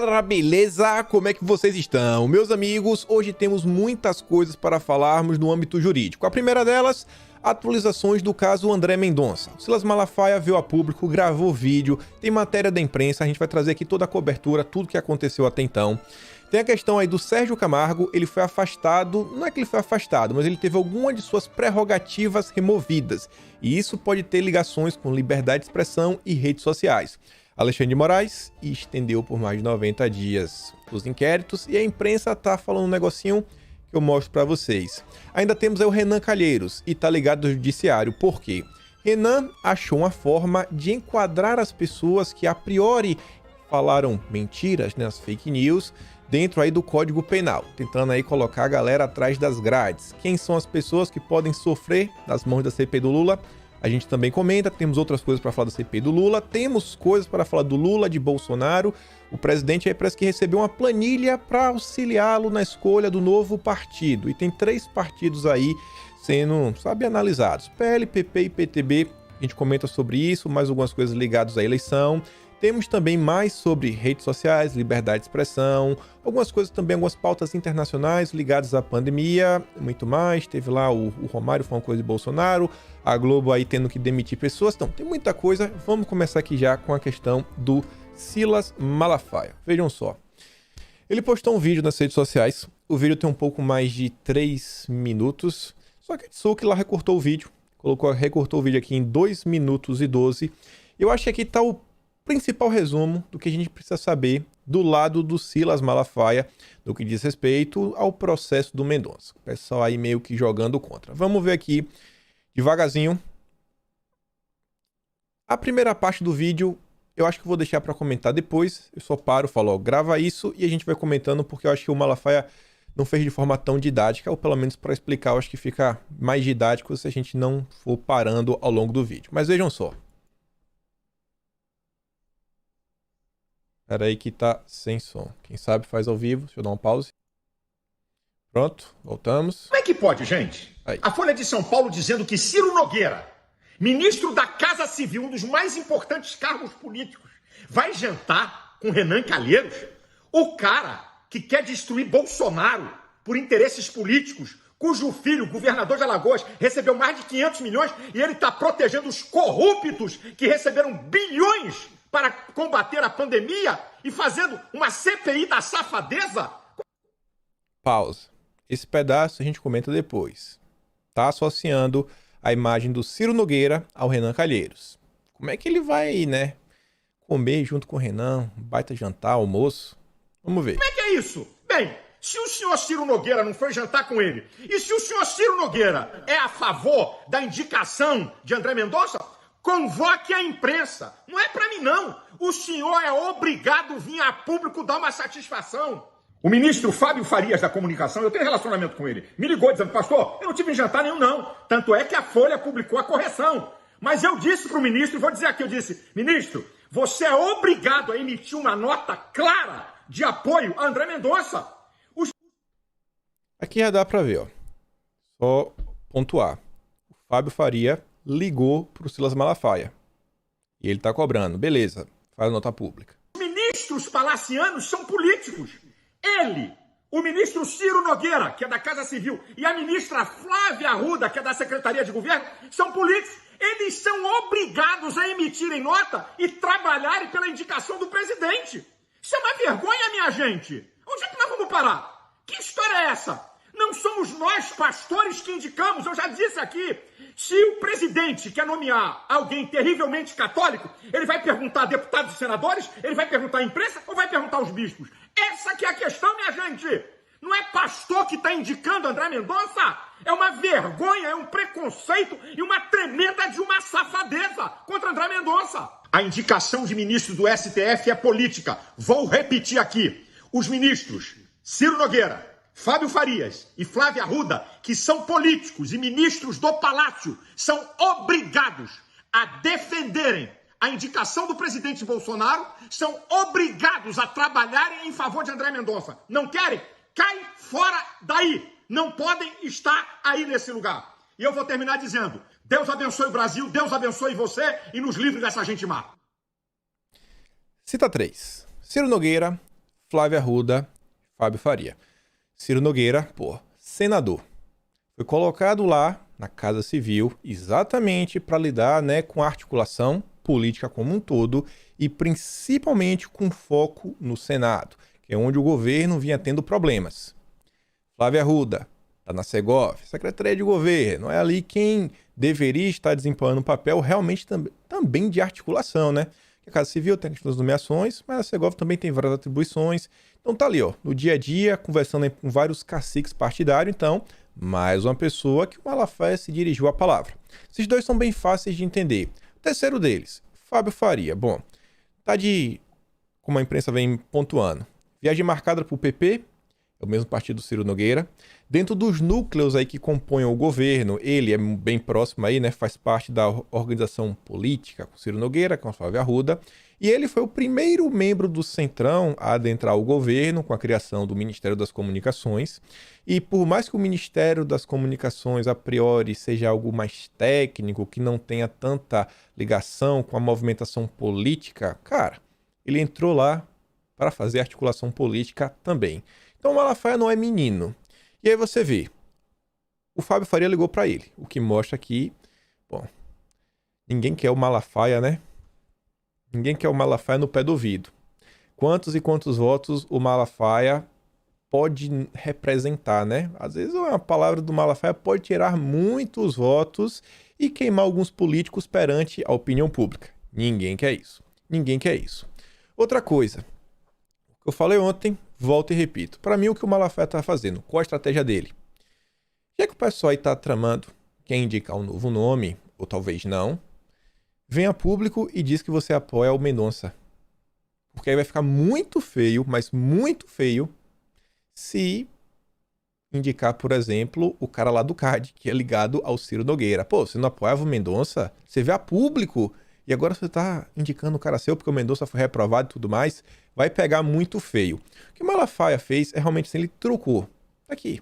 galera, beleza? Como é que vocês estão? Meus amigos, hoje temos muitas coisas para falarmos no âmbito jurídico. A primeira delas, atualizações do caso André Mendonça. O Silas Malafaia veio a público, gravou vídeo, tem matéria da imprensa, a gente vai trazer aqui toda a cobertura, tudo que aconteceu até então. Tem a questão aí do Sérgio Camargo, ele foi afastado, não é que ele foi afastado, mas ele teve alguma de suas prerrogativas removidas. E isso pode ter ligações com liberdade de expressão e redes sociais. Alexandre de Moraes estendeu por mais de 90 dias os inquéritos e a imprensa tá falando um negocinho que eu mostro para vocês. Ainda temos aí o Renan Calheiros e tá ligado ao judiciário. Por quê? Renan achou uma forma de enquadrar as pessoas que a priori falaram mentiras, né, as fake news, dentro aí do Código Penal, tentando aí colocar a galera atrás das grades. Quem são as pessoas que podem sofrer nas mãos da CPI do Lula? A gente também comenta, temos outras coisas para falar da CPI do Lula, temos coisas para falar do Lula, de Bolsonaro. O presidente aí parece que recebeu uma planilha para auxiliá-lo na escolha do novo partido. E tem 3 partidos aí sendo, analisados. PL, PP e PTB. A gente comenta sobre isso, mais algumas coisas ligadas à eleição. Temos também mais sobre redes sociais, liberdade de expressão, algumas coisas também, algumas pautas internacionais ligadas à pandemia, muito mais. Teve lá o Romário falando coisa de Bolsonaro, a Globo aí tendo que demitir pessoas. Então, tem muita coisa. Vamos começar aqui já com a questão do Silas Malafaia. Vejam só. Ele postou um vídeo nas redes sociais. O vídeo tem um pouco mais de 3 minutos. Só que a Tsuki lá recortou o vídeo. Recortou o vídeo aqui em 2 minutos e 12. Eu acho que aqui tá o principal resumo do que a gente precisa saber do lado do Silas Malafaia no que diz respeito ao processo do Mendonça. O pessoal aí meio que jogando contra. Vamos ver aqui devagarzinho. A primeira parte do vídeo eu acho que eu vou deixar para comentar depois. Eu só paro, falo, ó, grava isso e a gente vai comentando, porque eu acho que o Malafaia não fez de forma tão didática, ou pelo menos para explicar, eu acho que fica mais didático se a gente não for parando ao longo do vídeo. Mas vejam só. Espera aí que tá sem som. Quem sabe faz ao vivo. Deixa eu dar uma pausa. Pronto, voltamos. Como é que pode, gente? Aí. A Folha de São Paulo dizendo que Ciro Nogueira, ministro da Casa Civil, um dos mais importantes cargos políticos, vai jantar com Renan Calheiros? O cara que quer destruir Bolsonaro por interesses políticos, cujo filho, governador de Alagoas, recebeu mais de 500 milhões e ele está protegendo os corruptos que receberam bilhões para combater a pandemia e fazendo uma CPI da safadeza? Pausa. Esse pedaço a gente comenta depois. Tá associando a imagem do Ciro Nogueira ao Renan Calheiros. Como é que ele vai, né, comer junto com o Renan, um baita jantar, almoço? Vamos ver. Como é que é isso? Bem, se o senhor Ciro Nogueira não foi jantar com ele, e se o senhor Ciro Nogueira é a favor da indicação de André Mendonça, convoque a imprensa. Não é pra mim, não. O senhor é obrigado a vir a público dar uma satisfação. O ministro Fábio Farias da Comunicação, eu tenho relacionamento com ele, me ligou dizendo, pastor, eu não tive em jantar nenhum, não. Tanto é que a Folha publicou a correção. Mas eu disse pro ministro, e vou dizer aqui, eu disse, ministro, você é obrigado a emitir uma nota clara de apoio a André Mendonça. Aqui já dá pra ver, ó. Só pontuar. O Fábio Faria ligou pro Silas Malafaia. E ele tá cobrando. Beleza, faz nota pública. Os ministros palacianos são políticos. Ele, o ministro Ciro Nogueira, que é da Casa Civil, e a ministra Flávia Arruda, que é da Secretaria de Governo, são políticos. Eles são obrigados a emitirem nota e trabalharem pela indicação do presidente. Isso é uma vergonha, minha gente. Onde é que nós vamos parar? Que história é essa? Não somos nós, pastores, que indicamos. Eu já disse aqui, se o presidente quer nomear alguém terrivelmente católico, ele vai perguntar a deputados e senadores, ele vai perguntar à imprensa ou vai perguntar aos bispos? Essa que é a questão, minha gente. Não é pastor que está indicando André Mendonça. É uma vergonha, é um preconceito e uma tremenda de uma safadeza contra André Mendonça. A indicação de ministro do STF é política. Vou repetir aqui. Os ministros Ciro Nogueira, Fábio Farias e Flávia Arruda, que são políticos e ministros do Palácio, são obrigados a defenderem a indicação do presidente Bolsonaro, são obrigados a trabalharem em favor de André Mendonça. Não querem? Cai fora daí. Não podem estar aí nesse lugar. E eu vou terminar dizendo, Deus abençoe o Brasil, Deus abençoe você e nos livre dessa gente má. Cita 3. Ciro Nogueira, Flávia Arruda, Fábio Faria. Ciro Nogueira, senador. Foi colocado lá na Casa Civil exatamente para lidar, né, com a articulação política como um todo e principalmente com foco no Senado, que é onde o governo vinha tendo problemas. Flávia Arruda está na Segov, Secretaria de Governo, é ali quem deveria estar desempenhando um papel realmente também de articulação, né? A Casa Civil tem as nomeações, mas a Segov também tem várias atribuições. Então tá ali, no dia a dia, conversando com vários caciques partidários, então, mais uma pessoa que o Malafaia se dirigiu a palavra. Esses dois são bem fáceis de entender. O terceiro deles, Fábio Faria. Bom, tá como a imprensa vem pontuando, viagem marcada para o PP, é o mesmo partido do Ciro Nogueira. Dentro dos núcleos aí que compõem o governo, ele é bem próximo aí, né? Faz parte da organização política com o Ciro Nogueira, com a Flávia Arruda. E ele foi o primeiro membro do Centrão a adentrar o governo com a criação do Ministério das Comunicações. E por mais que o Ministério das Comunicações, a priori, seja algo mais técnico, que não tenha tanta ligação com a movimentação política, cara, ele entrou lá para fazer articulação política também. Então o Malafaia não é menino. E aí você vê, o Fábio Faria ligou para ele, o que mostra que, ninguém quer o Malafaia, né? Ninguém quer o Malafaia no pé do ouvido. Quantos e quantos votos o Malafaia pode representar, né? Às vezes a palavra do Malafaia pode tirar muitos votos e queimar alguns políticos perante a opinião pública. Ninguém quer isso. Ninguém quer isso. Outra coisa, o que eu falei ontem, volto e repito. Para mim, o que o Malafaia está fazendo? Qual a estratégia dele? Já que o pessoal aí está tramando, quer indicar um novo nome, ou talvez não, vem a público e diz que você apoia o Mendonça. Porque aí vai ficar muito feio, mas muito feio, se indicar, por exemplo, o cara lá do CAD, que é ligado ao Ciro Nogueira. Você não apoiava o Mendonça? Você vê a público e agora você tá indicando o cara seu porque o Mendonça foi reprovado e tudo mais. Vai pegar muito feio. O que o Malafaia fez é realmente assim, ele trocou. Aqui,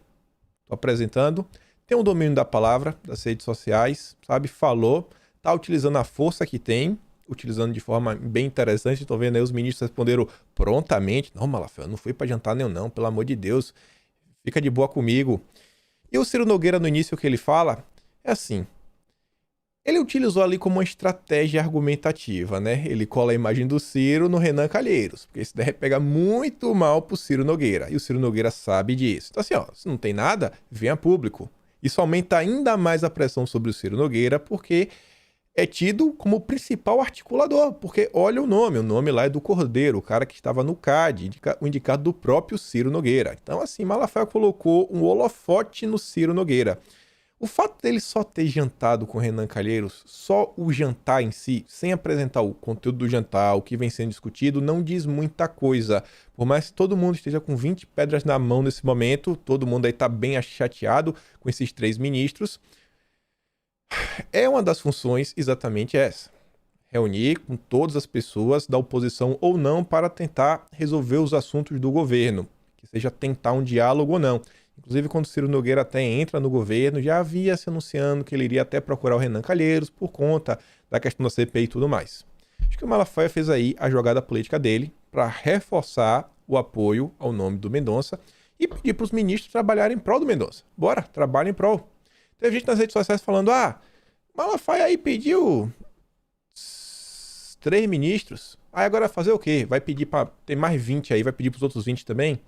tô apresentando. Tem um domínio da palavra, das redes sociais, sabe? Falou, tá utilizando a força que tem, utilizando de forma bem interessante. Estão vendo aí, os ministros responderam prontamente. Não, Malafaia, não fui para jantar nenhum não, pelo amor de Deus. Fica de boa comigo. E o Ciro Nogueira, no início, o que ele fala é assim. Ele utilizou ali como uma estratégia argumentativa, né? Ele cola a imagem do Ciro no Renan Calheiros, porque isso daí pega muito mal pro Ciro Nogueira. E o Ciro Nogueira sabe disso. Então assim, se não tem nada, venha público. Isso aumenta ainda mais a pressão sobre o Ciro Nogueira, porque é tido como o principal articulador. Porque olha o nome lá é do Cordeiro, o cara que estava no CAD, o indicado do próprio Ciro Nogueira. Então assim, Malafaia colocou um holofote no Ciro Nogueira. O fato dele só ter jantado com o Renan Calheiros, só o jantar em si, sem apresentar o conteúdo do jantar, o que vem sendo discutido, não diz muita coisa. Por mais que todo mundo esteja com 20 pedras na mão nesse momento, todo mundo aí tá bem chateado com esses 3 ministros. É uma das funções exatamente essa. Reunir com todas as pessoas da oposição ou não para tentar resolver os assuntos do governo. Que seja tentar um diálogo ou não. Inclusive, quando o Ciro Nogueira até entra no governo, já havia se anunciando que ele iria até procurar o Renan Calheiros por conta da questão da CPI e tudo mais. Acho que o Malafaia fez aí a jogada política dele para reforçar o apoio ao nome do Mendonça e pedir para os ministros trabalharem em prol do Mendonça. Bora, trabalhem em prol. Teve gente nas redes sociais falando, Malafaia aí pediu 3 ministros, aí agora vai fazer o quê? Vai pedir para ter mais 20 aí, vai pedir para os outros 20 também?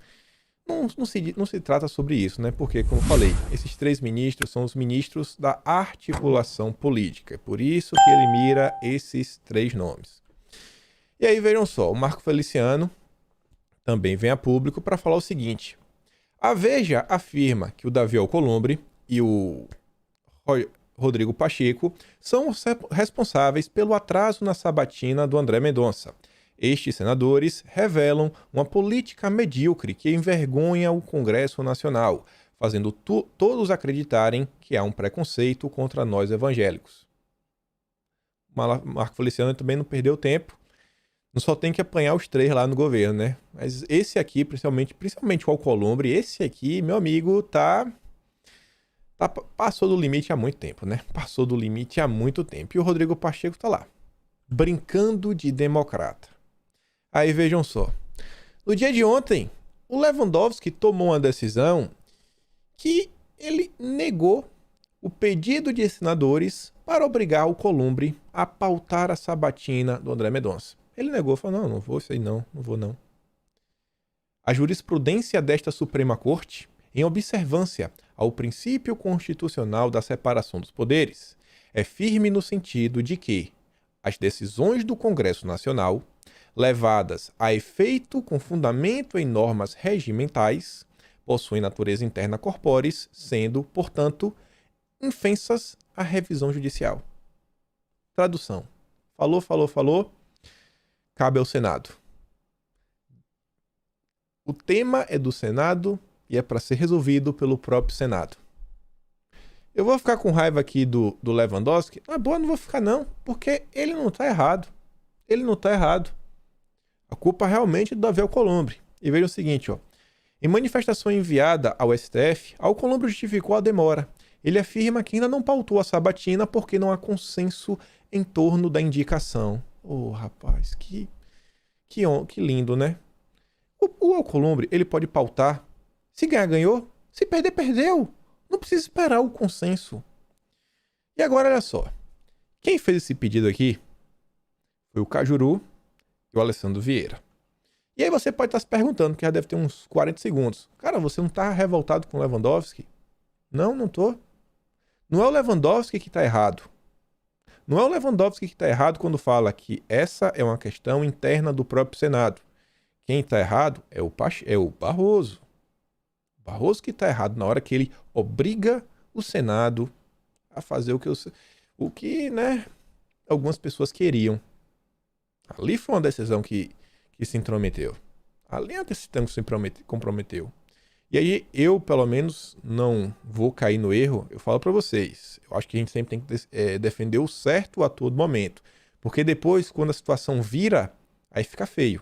Não se trata sobre isso, né? Porque, como eu falei, esses 3 ministros são os ministros da articulação política. É por isso que ele mira esses 3 nomes. E aí, vejam só, o Marco Feliciano também vem a público para falar o seguinte. A Veja afirma que o Davi Alcolumbre e o Rodrigo Pacheco são os responsáveis pelo atraso na sabatina do André Mendonça. Estes senadores revelam uma política medíocre que envergonha o Congresso Nacional, fazendo todos acreditarem que há um preconceito contra nós evangélicos. Marco Feliciano também não perdeu tempo. Não só tem que apanhar os 3 lá no governo, né? Mas esse aqui, principalmente o Alcolumbre, esse aqui, meu amigo, passou do limite há muito tempo, né? Passou do limite há muito tempo. E o Rodrigo Pacheco tá lá, brincando de democrata. Aí vejam só, No dia de ontem, o Lewandowski tomou uma decisão que ele negou o pedido de senadores para obrigar o Alcolumbre a pautar a sabatina do André Mendonça. Ele negou, falou, não vou isso aí não vou não. A jurisprudência desta Suprema Corte, em observância ao princípio constitucional da separação dos poderes, é firme no sentido de que as decisões do Congresso Nacional, levadas a efeito com fundamento em normas regimentais, possuem natureza interna corporis, sendo, portanto, infensas à revisão judicial. Tradução. Falou, cabe ao Senado. O tema é do Senado e é para ser resolvido pelo próprio Senado. Eu vou ficar com raiva aqui do Lewandowski? Não vou ficar não, porque ele não está errado. Ele não está errado. A culpa realmente é do Davi Alcolumbre. E veja o seguinte, em manifestação enviada ao STF, Alcolumbre justificou a demora. Ele afirma que ainda não pautou a sabatina porque não há consenso em torno da indicação. Rapaz, que lindo, né? O Alcolumbre, ele pode pautar. Se ganhar, ganhou. Se perder, perdeu. Não precisa esperar o consenso. E agora, olha só. Quem fez esse pedido aqui foi o Cajuru e o Alessandro Vieira. E aí você pode estar se perguntando, que já deve ter uns 40 segundos. Cara, você não está revoltado com o Lewandowski? Não tô. Não é o Lewandowski que está errado. Não é o Lewandowski que está errado quando fala que essa é uma questão interna do próprio Senado. Quem está errado é o Barroso. O Barroso que está errado na hora que ele obriga o Senado a fazer o que, né, algumas pessoas queriam. Ali foi uma decisão que se intrometeu. Ali é uma decisão que se comprometeu. E aí eu, pelo menos, não vou cair no erro. Eu falo para vocês. Eu acho que a gente sempre tem que defender o certo a todo momento. Porque depois, quando a situação vira, aí fica feio.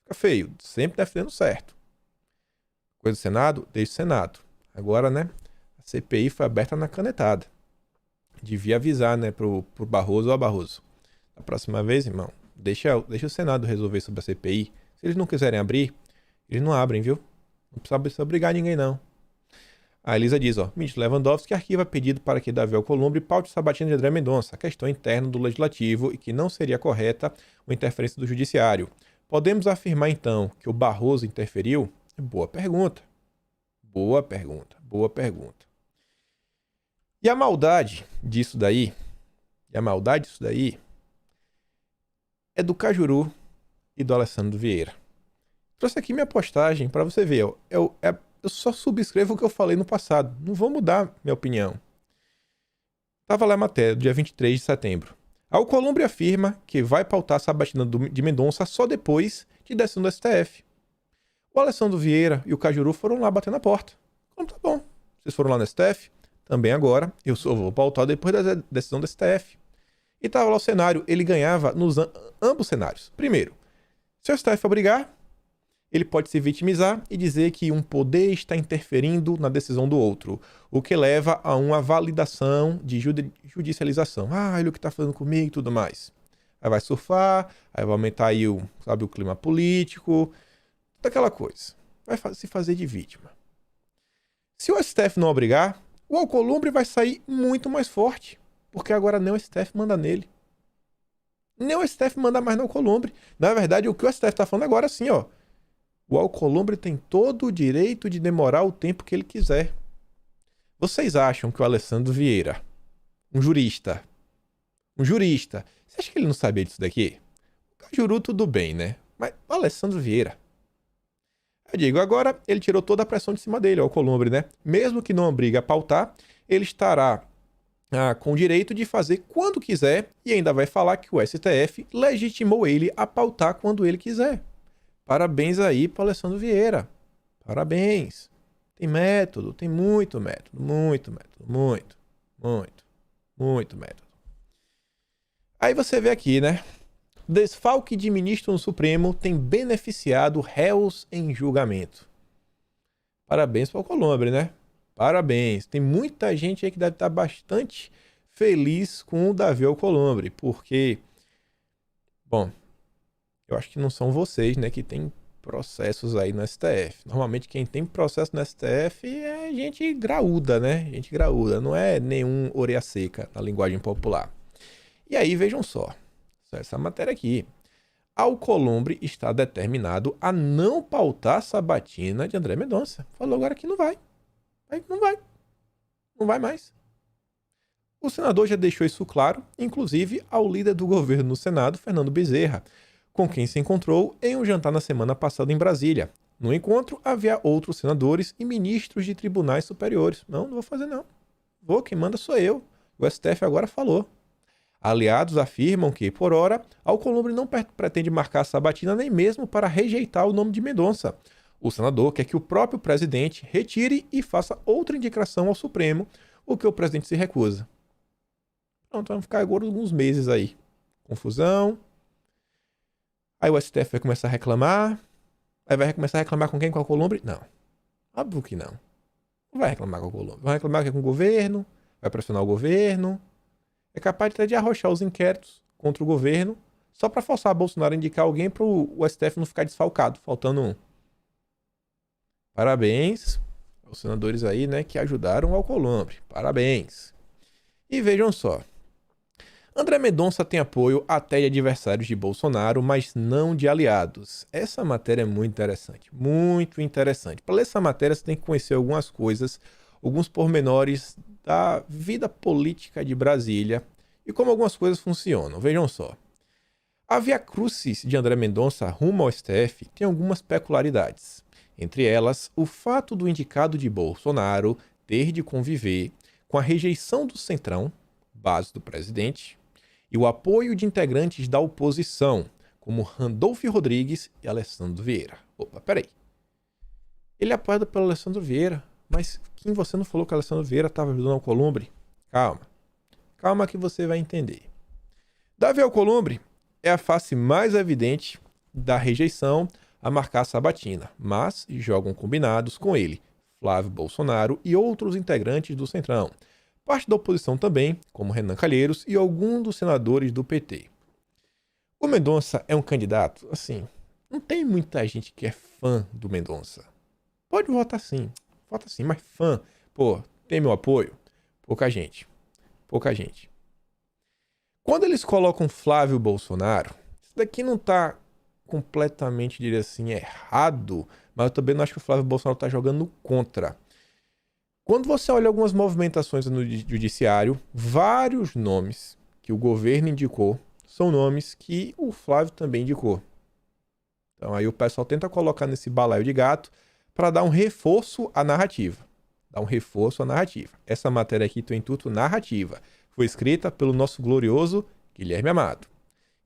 Fica feio. Sempre defendendo o certo. Coisa do Senado, deixa o Senado. Agora, né, a CPI foi aberta na canetada. Devia avisar, né, pro Barroso, Barroso. Da próxima vez, irmão, deixa o Senado resolver sobre a CPI. Se eles não quiserem abrir, eles não abrem, viu? Não precisa obrigar ninguém, não. A Elisa diz, ministro Lewandowski arquiva pedido para que Davi Alcolumbre paute sabatina de André Mendonça, questão interna do Legislativo e que não seria correta uma interferência do Judiciário. Podemos afirmar, então, que o Barroso interferiu? Boa pergunta. E a maldade disso daí é do Cajuru e do Alessandro Vieira. Trouxe aqui minha postagem para você ver. Eu só subscrevo o que eu falei no passado. Não vou mudar minha opinião. Tava lá a matéria, dia 23 de setembro. Alcolumbre afirma que vai pautar a sabatina de Mendonça só depois de decisão do STF. O Alessandro Vieira e o Cajuru foram lá bater na porta. Então tá bom. Vocês foram lá no STF? Também agora. Eu só vou pautar depois da decisão do STF. E tava lá o cenário. Ele ganhava nos ambos cenários. Primeiro, se o STF obrigar, ele pode se vitimizar e dizer que um poder está interferindo na decisão do outro, o que leva a uma validação de judicialização. Ele o que está falando comigo e tudo mais. Aí vai surfar, aí vai aumentar aí o clima político, toda aquela coisa. Vai se fazer de vítima. Se o STF não obrigar, o Alcolumbre vai sair muito mais forte, porque agora nem o STF manda nele. Nem o STF manda mais no Alcolumbre. Na verdade, o que o STF está falando agora é assim, o Alcolumbre tem todo o direito de demorar o tempo que ele quiser. Vocês acham que o Alessandro Vieira, um jurista, você acha que ele não sabia disso daqui? O Cajuru tudo bem, né? Mas o Alessandro Vieira, eu digo, agora ele tirou toda a pressão de cima dele, o Alcolumbre, né? Mesmo que não obrigue a pautar, ele estará com o direito de fazer quando quiser e ainda vai falar que o STF legitimou ele a pautar quando ele quiser. Parabéns aí para o Alessandro Vieira. Parabéns. Tem método, tem muito método. Muito método. Aí você vê aqui, né? Desfalque de ministro no Supremo tem beneficiado réus em julgamento. Parabéns para o Alcolumbre, né? Parabéns. Tem muita gente aí que deve estar bastante feliz com o Davi Alcolumbre, porque, bom, eu acho que não são vocês, né, que tem processos aí no STF. Normalmente quem tem processo no STF é gente graúda, né? Gente graúda, não é nenhum orelha seca na linguagem popular. E aí, vejam só essa matéria aqui. Alcolumbre está determinado a não pautar a sabatina de André Mendonça. Falou agora que não vai. Não vai. Não vai mais. O senador já deixou isso claro, inclusive ao líder do governo no Senado, Fernando Bezerra, com quem se encontrou em um jantar na semana passada em Brasília. No encontro, havia outros senadores e ministros de tribunais superiores. Não vou fazer não. Quem manda sou eu. O STF agora falou. Aliados afirmam que, por hora, Alcolumbre não pretende marcar a sabatina nem mesmo para rejeitar o nome de Mendonça. O senador quer que o próprio presidente retire e faça outra indicação ao Supremo, o que o presidente se recusa. Pronto, vamos ficar agora alguns meses aí. Confusão. Aí o STF vai começar a reclamar. Aí vai começar a reclamar com quem? Com o Alcolumbre? Não. Óbvio que não. Não vai reclamar com o Alcolumbre. Vai reclamar com o governo. Vai pressionar o governo. É capaz até de arrochar os inquéritos contra o governo só para forçar Bolsonaro a indicar alguém para o STF não ficar desfalcado, faltando um. Parabéns aos senadores aí, né, que ajudaram o Alcolumbre. Parabéns. E vejam só. André Mendonça tem apoio até de adversários de Bolsonaro, mas não de aliados. Essa matéria é muito interessante. Muito interessante. Para ler essa matéria, você tem que conhecer algumas coisas, alguns pormenores da vida política de Brasília e como algumas coisas funcionam. Vejam só. A via crucis de André Mendonça rumo ao STF tem algumas peculiaridades. Entre elas, o fato do indicado de Bolsonaro ter de conviver com a rejeição do Centrão, base do presidente, e o apoio de integrantes da oposição, como Randolfo Rodrigues e Alessandro Vieira. Opa, peraí. Ele é apoiado pelo Alessandro Vieira, mas quem você não falou que o Alessandro Vieira estava ajudando o Alcolumbre? Calma. Calma que você vai entender. Davi Alcolumbre é a face mais evidente da rejeição a marcar a sabatina, mas jogam combinados com ele, Flávio Bolsonaro e outros integrantes do Centrão. Parte da oposição também, como Renan Calheiros e alguns dos senadores do PT. O Mendonça é um candidato, assim, não tem muita gente que é fã do Mendonça. Pode votar sim, vota sim, mas fã, pô, tem meu apoio? Pouca gente. Quando eles colocam Flávio Bolsonaro, isso daqui não tá completamente, diria assim, errado, mas eu também não acho que o Flávio Bolsonaro tá jogando contra. Quando você olha algumas movimentações no judiciário, vários nomes que o governo indicou são nomes que o Flávio também indicou. Então aí o pessoal tenta colocar nesse balaio de gato para dar um reforço à narrativa. Essa matéria aqui tem o intuito narrativa. Foi escrita pelo nosso glorioso Guilherme Amado.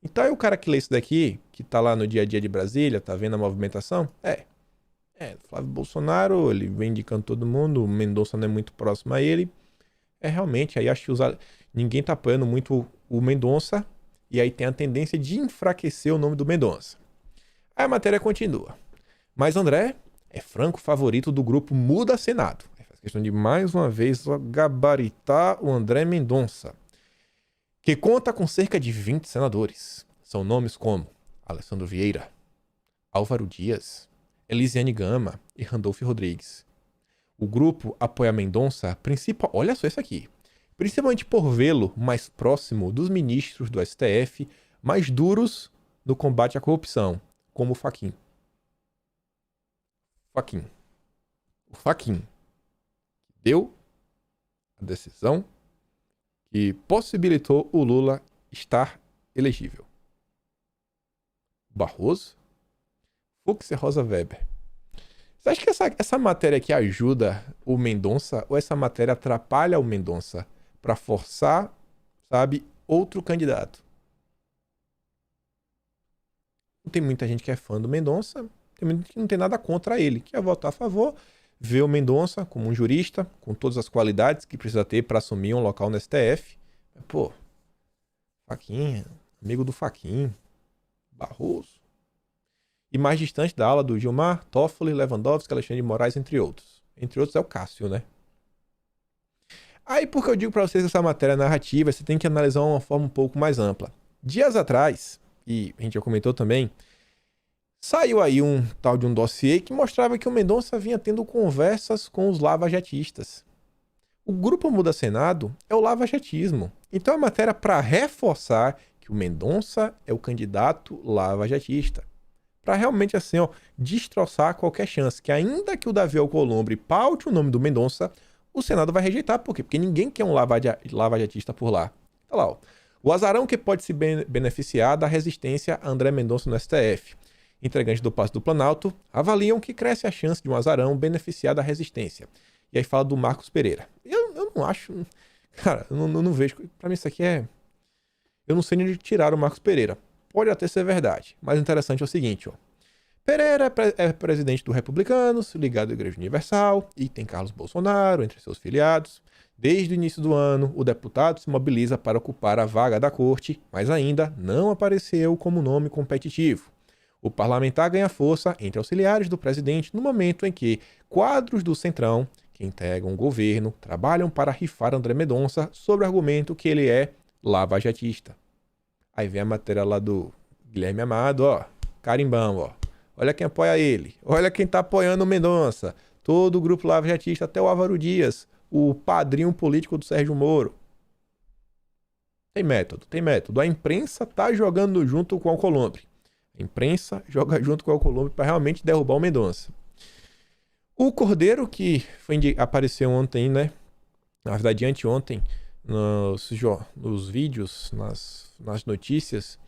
Então aí o cara que lê isso daqui, que tá lá no dia a dia de Brasília, tá vendo a movimentação, Flávio Bolsonaro, ele vem indicando todo mundo, o Mendonça não é muito próximo a ele. Realmente, aí acho que ninguém tá apoiando muito o Mendonça, e aí tem a tendência de enfraquecer o nome do Mendonça. Aí a matéria continua. Mas André é franco favorito do grupo Muda Senado. Faz questão de mais uma vez gabaritar o André Mendonça, que conta com cerca de 20 senadores. São nomes como Alessandro Vieira, Álvaro Dias, Elisiane Gama e Randolfo Rodrigues. O grupo apoia Mendonça, olha só isso aqui, principalmente por vê-lo mais próximo dos ministros do STF mais duros no combate à corrupção, como o Fachin. O Fachin deu a decisão que possibilitou o Lula estar elegível. Barroso, Fux e Rosa Weber. Você acha que essa matéria aqui ajuda o Mendonça ou essa matéria atrapalha o Mendonça para forçar, outro candidato? Não tem muita gente que é fã do Mendonça, tem muita gente que não tem nada contra ele, que quer votar a favor, vê o Mendonça como um jurista, com todas as qualidades que precisa ter para assumir um local no STF. Pô, Fachin, amigo do Fachin, Barroso. E mais distante da ala do Gilmar, Toffoli, Lewandowski, Alexandre de Moraes, entre outros. Entre outros é o Cássio, né? Aí, porque eu digo para vocês que essa matéria narrativa, você tem que analisar de uma forma um pouco mais ampla. Dias atrás, e a gente já comentou também, Saiu aí um tal de um dossiê que mostrava que o Mendonça vinha tendo conversas com os lavajatistas. O Grupo Muda Senado é o lavajatismo. Então é matéria para reforçar que o Mendonça é o candidato lavajatista. Para realmente assim, ó, destroçar qualquer chance que ainda que o Davi Alcolumbre paute o nome do Mendonça, o Senado vai rejeitar. Por quê? Porque ninguém quer um lavajatista por lá. Tá lá, ó. O azarão que pode se beneficiar da resistência a André Mendonça no STF. Integrantes do Palácio do Planalto avaliam que cresce a chance de um azarão beneficiar da resistência. E aí fala do Marcos Pereira. Eu não acho... Cara, eu não vejo... Pra mim isso aqui é... Eu não sei nem de tirar o Marcos Pereira. Pode até ser verdade. Mas o interessante é o seguinte, ó. Pereira é presidente do Republicanos, ligado à Igreja Universal, e tem Carlos Bolsonaro entre seus filiados. Desde o início do ano, o deputado se mobiliza para ocupar a vaga da corte, mas ainda não apareceu como nome competitivo. O parlamentar ganha força entre auxiliares do presidente no momento em que quadros do Centrão, que integram o governo, trabalham para rifar André Mendonça sob o argumento que ele é lavajatista. Aí vem a matéria lá do Guilherme Amado, ó, carimbão, ó. Olha quem apoia ele, olha quem tá apoiando o Mendonça. Todo o grupo lavajatista, até o Álvaro Dias, o padrinho político do Sérgio Moro. Tem método, tem método. A imprensa tá jogando junto com o Alcolumbre. A imprensa joga junto com o Alcolumbre para realmente derrubar o Mendonça. O Cordeiro, que apareceu ontem, né? Na verdade, anteontem, nos vídeos, nas notícias,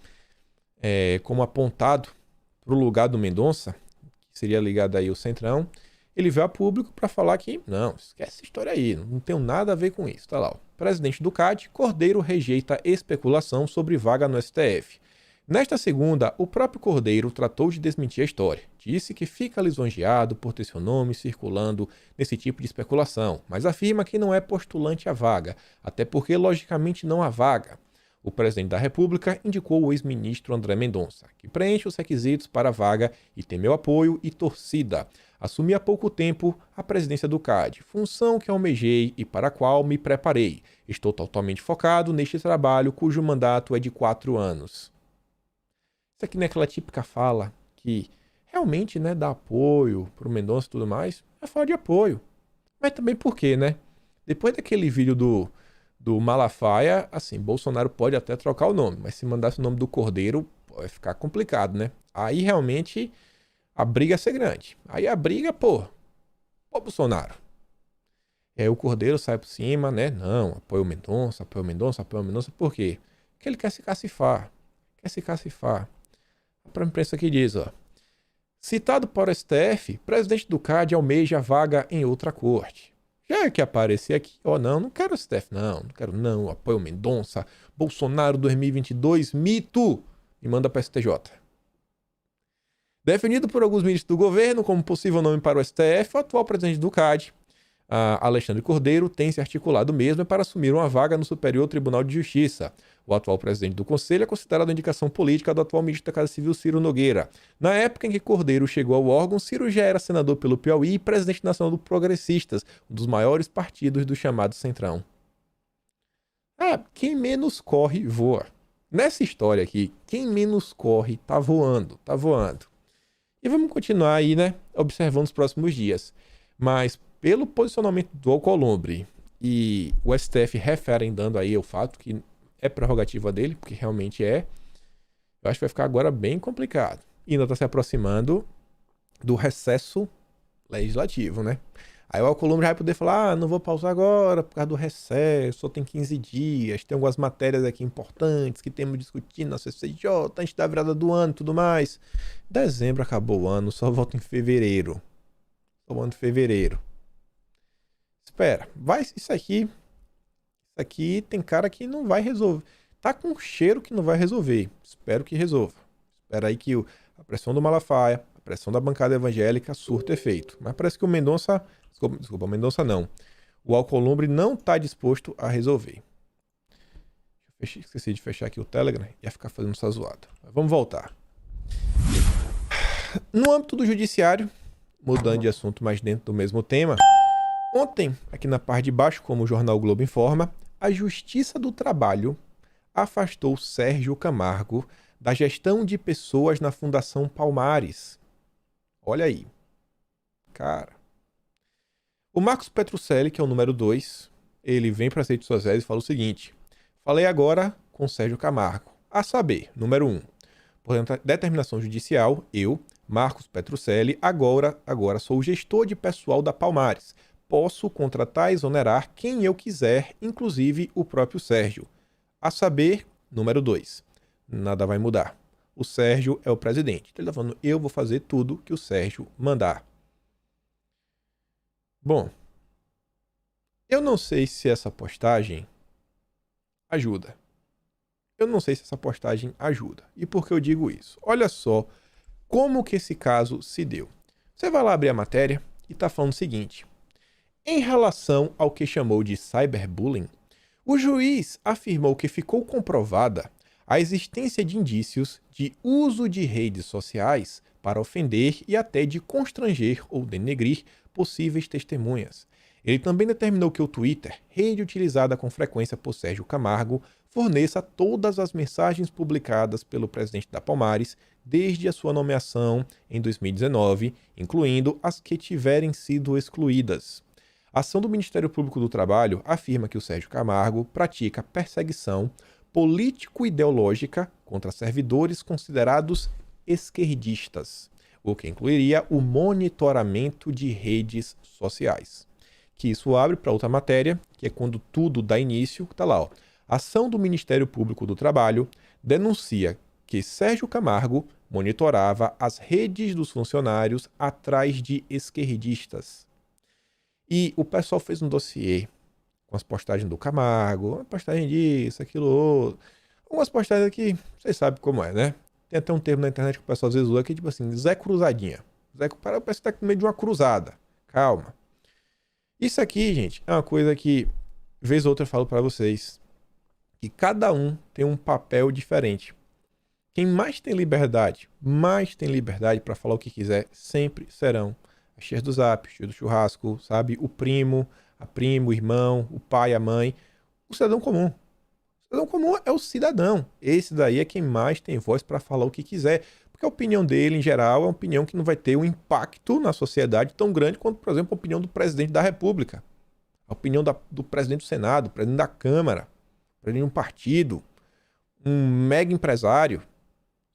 como apontado para o lugar do Mendonça, que seria ligado aí ao Centrão, ele veio a público para falar que, não, esquece essa história aí, não tem nada a ver com isso. Tá lá, ó. Presidente do CAD, Cordeiro rejeita especulação sobre vaga no STF. Nesta segunda, o próprio Cordeiro tratou de desmentir a história. Disse que fica lisonjeado por ter seu nome circulando nesse tipo de especulação, mas afirma que não é postulante à vaga, até porque logicamente não há vaga. O presidente da República indicou o ex-ministro André Mendonça, que preenche os requisitos para a vaga e tem meu apoio e torcida. Assumi há pouco tempo a presidência do CAD, função que almejei e para a qual me preparei. Estou totalmente focado neste trabalho, cujo mandato é de 4 anos. Isso aqui não é aquela típica fala que realmente, né, dá apoio pro Mendonça e tudo mais. É fala de apoio. Mas também por quê, né? Depois daquele vídeo do Malafaia, assim, Bolsonaro pode até trocar o nome, mas se mandasse o nome do Cordeiro, vai ficar complicado, né? Aí realmente a briga ia ser grande. Aí a briga, pô, Bolsonaro. O Cordeiro sai por cima, né? Não, apoia o Mendonça, apoia o Mendonça, apoia o Mendonça. Por quê? Porque ele quer se cacifar. Quer se cacifar. A própria imprensa aqui diz, ó. Citado para o STF, presidente do CAD almeja vaga em outra corte. Já que aparecer aqui, ó, não quero o STF, não quero não, apoio o Mendonça, Bolsonaro 2022, mito, e manda para o STJ. Definido por alguns ministros do governo como possível nome para o STF, o atual presidente do CAD, Alexandre Cordeiro, tem se articulado mesmo para assumir uma vaga no Superior Tribunal de Justiça. O atual presidente do Conselho é considerado a indicação política do atual ministro da Casa Civil, Ciro Nogueira. Na época em que Cordeiro chegou ao órgão, Ciro já era senador pelo Piauí e presidente nacional do Progressistas, um dos maiores partidos do chamado Centrão. Quem menos corre, voa. Nessa história aqui, quem menos corre, tá voando, tá voando. E vamos continuar aí, né, observando os próximos dias. Mas, pelo posicionamento do Alcolumbre e o STF referendando aí o fato que é prerrogativa dele, porque realmente é, eu acho que vai ficar agora bem complicado. E ainda está se aproximando do recesso legislativo, né? Aí o Alcolumbre vai poder falar, não vou pausar agora por causa do recesso, só tem 15 dias, tem algumas matérias aqui importantes que temos discutindo na CCJ, antes da virada do ano e tudo mais. Dezembro acabou o ano, só volta em fevereiro. Só volta em fevereiro. Espera, isso aqui tem cara que não vai resolver. Tá com um cheiro que não vai resolver. Espero que resolva. Espera aí que a pressão do Malafaia, a pressão da bancada evangélica surta efeito. Mas parece que o Mendonça... Desculpa, o Mendonça não. O Alcolumbre não está disposto a resolver. Esqueci de fechar aqui o Telegram. Ia ficar fazendo essa zoada. Mas vamos voltar. No âmbito do judiciário, mudando de assunto, mas dentro do mesmo tema... Ontem, aqui na parte de baixo, como o jornal Globo informa, a Justiça do Trabalho afastou Sérgio Camargo da gestão de pessoas na Fundação Palmares. Olha aí. Cara. O Marcos Petruccelli, que é o número 2, ele vem para as redes sociais e fala o seguinte: falei agora com Sérgio Camargo. A saber, número 1, por determinação judicial, eu, Marcos Petruccelli, agora sou o gestor de pessoal da Palmares. Posso contratar e exonerar quem eu quiser, inclusive o próprio Sérgio. A saber, número 2, nada vai mudar. O Sérgio é o presidente. Ele está falando, eu vou fazer tudo que o Sérgio mandar. Bom, eu não sei se essa postagem ajuda. E por que eu digo isso? Olha só como que esse caso se deu. Você vai lá abrir a matéria e está falando o seguinte: em relação ao que chamou de cyberbullying, o juiz afirmou que ficou comprovada a existência de indícios de uso de redes sociais para ofender e até de constranger ou denegrir possíveis testemunhas. Ele também determinou que o Twitter, rede utilizada com frequência por Sérgio Camargo, forneça todas as mensagens publicadas pelo presidente da Palmares desde a sua nomeação em 2019, incluindo as que tiverem sido excluídas. A ação do Ministério Público do Trabalho afirma que o Sérgio Camargo pratica perseguição político-ideológica contra servidores considerados esquerdistas, o que incluiria o monitoramento de redes sociais. Que isso abre para outra matéria, que é quando tudo dá início, está lá, ó. Ação do Ministério Público do Trabalho denuncia que Sérgio Camargo monitorava as redes dos funcionários atrás de esquerdistas. E o pessoal fez um dossiê com as postagens do Camargo, uma postagem disso, aquilo outro. Umas postagens que vocês sabem como é, né? Tem até um termo na internet que o pessoal às vezes usa aqui, tipo assim, Zé Cruzadinha. Parece que tá no meio de uma cruzada. Calma. Isso aqui, gente, é uma coisa que, vez ou outra, eu falo pra vocês, que cada um tem um papel diferente. Quem mais tem liberdade para falar o que quiser, sempre serão as tias do Zap, os tios do churrasco, sabe? O primo, a prima, o irmão, o pai, a mãe, o cidadão comum. O cidadão comum é o cidadão. Esse daí é quem mais tem voz para falar o que quiser. Porque a opinião dele, em geral, é uma opinião que não vai ter um impacto na sociedade tão grande quanto, por exemplo, a opinião do presidente da República. A opinião do presidente do Senado, presidente da Câmara, presidente de um partido, um mega empresário.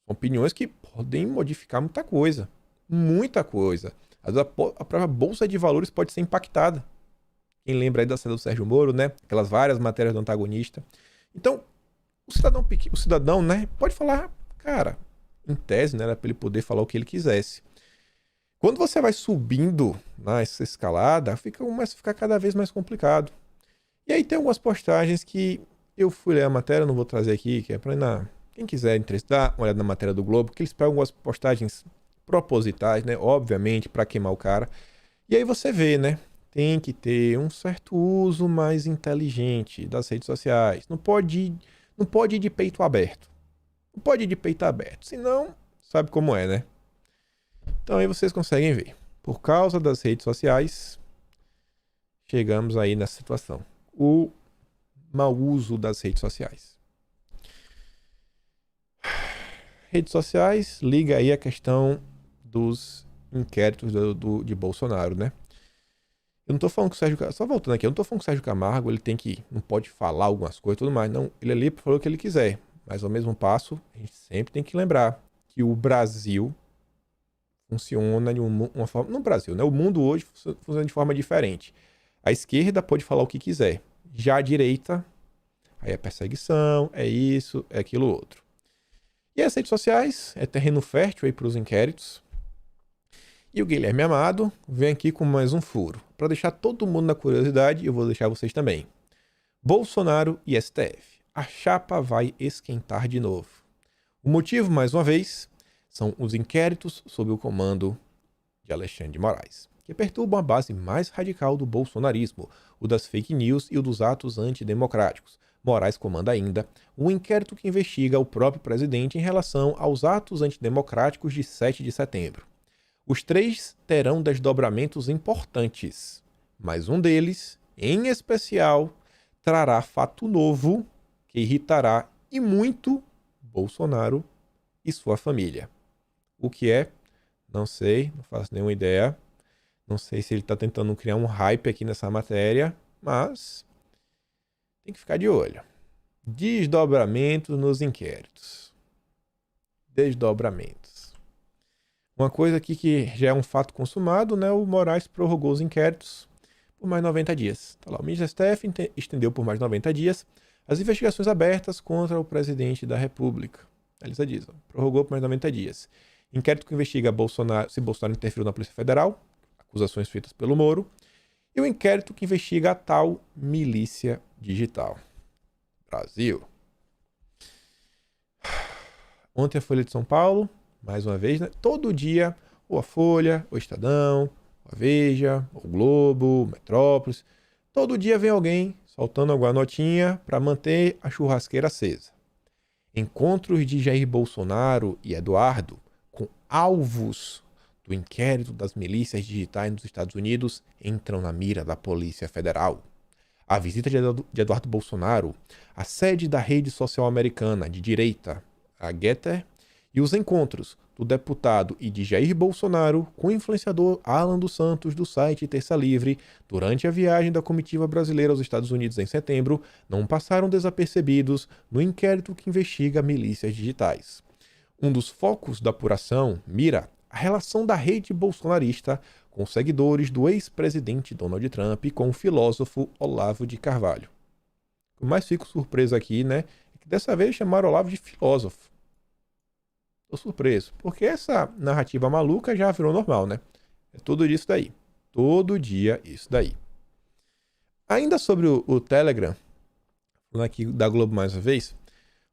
São opiniões que podem modificar muita coisa. Muita coisa. A própria Bolsa de Valores pode ser impactada. Quem lembra aí da saída do Sérgio Moro, né? Aquelas várias matérias do antagonista. Então, o cidadão, né, pode falar, cara, em tese, né, para ele poder falar o que ele quisesse. Quando você vai subindo nessa escalada, começa a ficar cada vez mais complicado. E aí tem algumas postagens que eu fui ler a matéria, não vou trazer aqui, que é para quem quiser dar uma olhada na matéria do Globo, que eles pegam algumas postagens propositais, né, obviamente, para queimar o cara. E aí você vê, né, tem que ter um certo uso mais inteligente das redes sociais. Não pode ir de peito aberto. Não pode ir de peito aberto, senão sabe como é, né? Então aí vocês conseguem ver. Por causa das redes sociais, chegamos aí nessa situação. O mau uso das redes sociais. Redes sociais, liga aí a questão dos inquéritos de Bolsonaro, né? Eu não tô falando que o Sérgio... Só voltando aqui, eu não tô falando que o Sérgio Camargo não pode falar algumas coisas e tudo mais. Não, ele ali falou o que ele quiser. Mas ao mesmo passo, a gente sempre tem que lembrar que o Brasil funciona de uma forma... No Brasil, né? O mundo hoje funciona de forma diferente. A esquerda pode falar o que quiser. Já a direita, aí é perseguição, é isso, é aquilo outro. E as redes sociais é terreno fértil aí para os inquéritos. E o Guilherme Amado vem aqui com mais um furo. Para deixar todo mundo na curiosidade, eu vou deixar vocês também. Bolsonaro e STF. A chapa vai esquentar de novo. O motivo, mais uma vez, são os inquéritos sob o comando de Alexandre de Moraes, que perturbam a base mais radical do bolsonarismo, o das fake news e o dos atos antidemocráticos. Moraes comanda ainda um inquérito que investiga o próprio presidente em relação aos atos antidemocráticos de 7 de setembro. Os três terão desdobramentos importantes, mas um deles, em especial, trará fato novo que irritará e muito Bolsonaro e sua família. O que é? Não sei, não faço nenhuma ideia. Não sei se ele está tentando criar um hype aqui nessa matéria, mas tem que ficar de olho. Desdobramentos nos inquéritos. Desdobramentos. Uma coisa aqui que já é um fato consumado, né? O Moraes prorrogou os inquéritos por mais 90 dias. Tá lá, o ministro da STF estendeu por mais 90 dias as investigações abertas contra o presidente da República. A Elisa diz, prorrogou por mais 90 dias. Inquérito que investiga se Bolsonaro interferiu na Polícia Federal, acusações feitas pelo Moro, e o inquérito que investiga a tal milícia digital. Brasil. Ontem a Folha de São Paulo, mais uma vez, né? Todo dia, ou a Folha, ou o Estadão, ou a Veja, ou o Globo, o Metrópolis, todo dia vem alguém soltando alguma notinha para manter a churrasqueira acesa. Encontros de Jair Bolsonaro e Eduardo com alvos do inquérito das milícias digitais nos Estados Unidos entram na mira da Polícia Federal. A visita de Eduardo Bolsonaro à sede da rede social americana de direita, a Getter, e os encontros do deputado e de Jair Bolsonaro com o influenciador Alan dos Santos do site Terça Livre durante a viagem da comitiva brasileira aos Estados Unidos em setembro não passaram desapercebidos no inquérito que investiga milícias digitais. Um dos focos da apuração mira a relação da rede bolsonarista com seguidores do ex-presidente Donald Trump e com o filósofo Olavo de Carvalho. O que mais fico surpreso aqui, né, é que dessa vez chamaram Olavo de filósofo. Tô surpreso, porque essa narrativa maluca já virou normal, né? É todo dia isso daí. Todo dia isso daí. Ainda sobre o Telegram, falando aqui da Globo mais uma vez,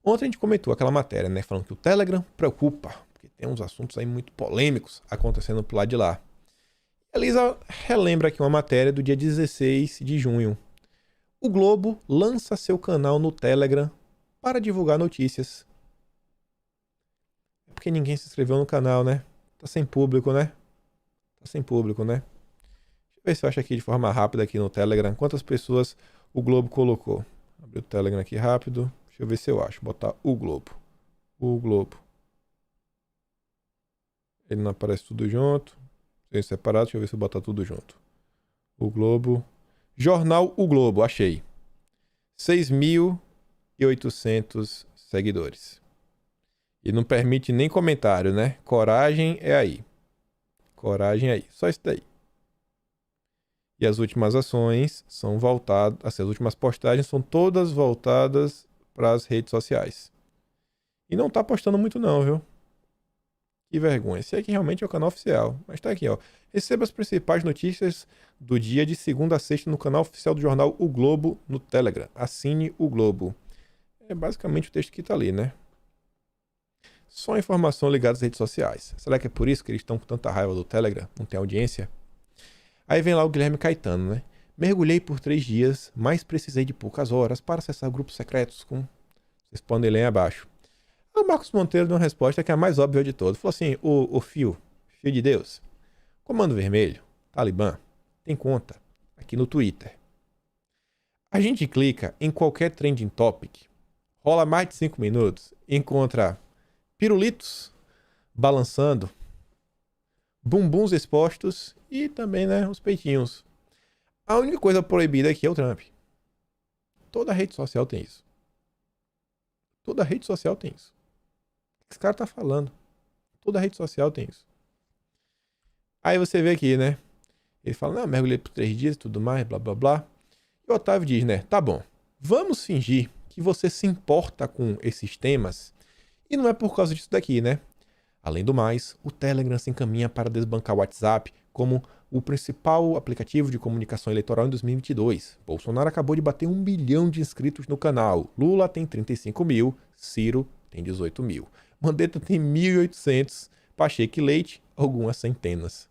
ontem a gente comentou aquela matéria, né, falando que o Telegram preocupa, porque tem uns assuntos aí muito polêmicos acontecendo por lá de lá. A Elisa relembra aqui uma matéria do dia 16 de junho. O Globo lança seu canal no Telegram para divulgar notícias. É porque ninguém se inscreveu no canal, né? Tá sem público, né? Deixa eu ver se eu acho aqui de forma rápida aqui no Telegram. Quantas pessoas o Globo colocou? Abrir o Telegram aqui rápido. Deixa eu ver se eu acho. Botar o Globo. O Globo. Ele não aparece tudo junto. Tem separado. Deixa eu ver se eu botar tudo junto. O Globo. Jornal O Globo. Achei. 6.800 seguidores. E não permite nem comentário, né? Coragem é aí. Coragem é aí. Só isso daí. E as últimas ações são voltadas... Assim, as últimas postagens são todas voltadas para as redes sociais. E não tá postando muito não, viu? Que vergonha. Esse aqui realmente é o canal oficial. Mas tá aqui, ó. Receba as principais notícias do dia de segunda a sexta no canal oficial do jornal O Globo no Telegram. Assine o Globo. É basicamente o texto que tá ali, né? Só informação ligada às redes sociais. Será que é por isso que eles estão com tanta raiva do Telegram? Não tem audiência? Aí vem lá o Guilherme Caetano, né? Mergulhei por 3 dias, mas precisei de poucas horas para acessar grupos secretos com... Vocês podem ler aí abaixo. O Marcos Monteiro deu uma resposta que é a mais óbvia de todos. Falou assim, o Fio de Deus, Comando Vermelho, Talibã, tem conta aqui no Twitter. A gente clica em qualquer trending topic, rola mais de 5 minutos e encontra pirulitos balançando, bumbuns expostos e também, né, os peitinhos. A única coisa proibida aqui é o Trump. Toda rede social tem isso. Toda rede social tem isso. O que esse cara tá falando? Toda rede social tem isso. Aí você vê aqui, né? Ele fala, não, mergulhei por 3 dias e tudo mais, blá, blá, blá. E o Otávio diz, né? Tá bom, vamos fingir que você se importa com esses temas. E não é por causa disso daqui, né? Além do mais, o Telegram se encaminha para desbancar o WhatsApp como o principal aplicativo de comunicação eleitoral em 2022. Bolsonaro acabou de bater 1 bilhão de inscritos no canal. Lula tem 35 mil, Ciro tem 18 mil. Mandetta tem 1.800, Pacheco e Leite, algumas centenas.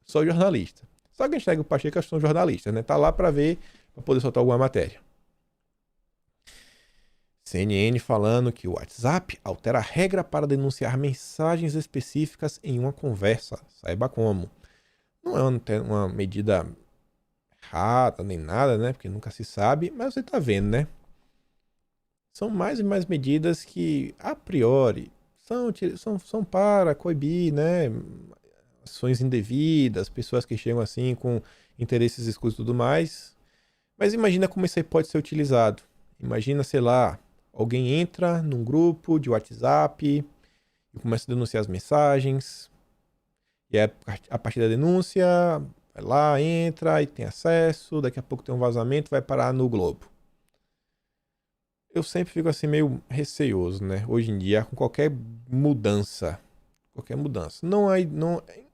Sou jornalista. Só quem segue o Pacheco é são jornalistas, né? Tá lá para ver, para poder soltar alguma matéria. CNN falando que o WhatsApp altera a regra para denunciar mensagens específicas em uma conversa. Saiba como. Não é uma medida errada nem nada, né? Porque nunca se sabe, mas você tá vendo, né? São mais e mais medidas que, a priori, são para coibir, né, ações indevidas, pessoas que chegam assim com interesses escusos e tudo mais. Mas imagina como isso aí pode ser utilizado. Imagina, sei lá, alguém entra num grupo de WhatsApp e começa a denunciar as mensagens. E aí, a partir da denúncia, vai lá, entra e tem acesso. Daqui a pouco tem um vazamento, vai parar no Globo. Eu sempre fico assim meio receoso, né? Hoje em dia, com qualquer mudança. Não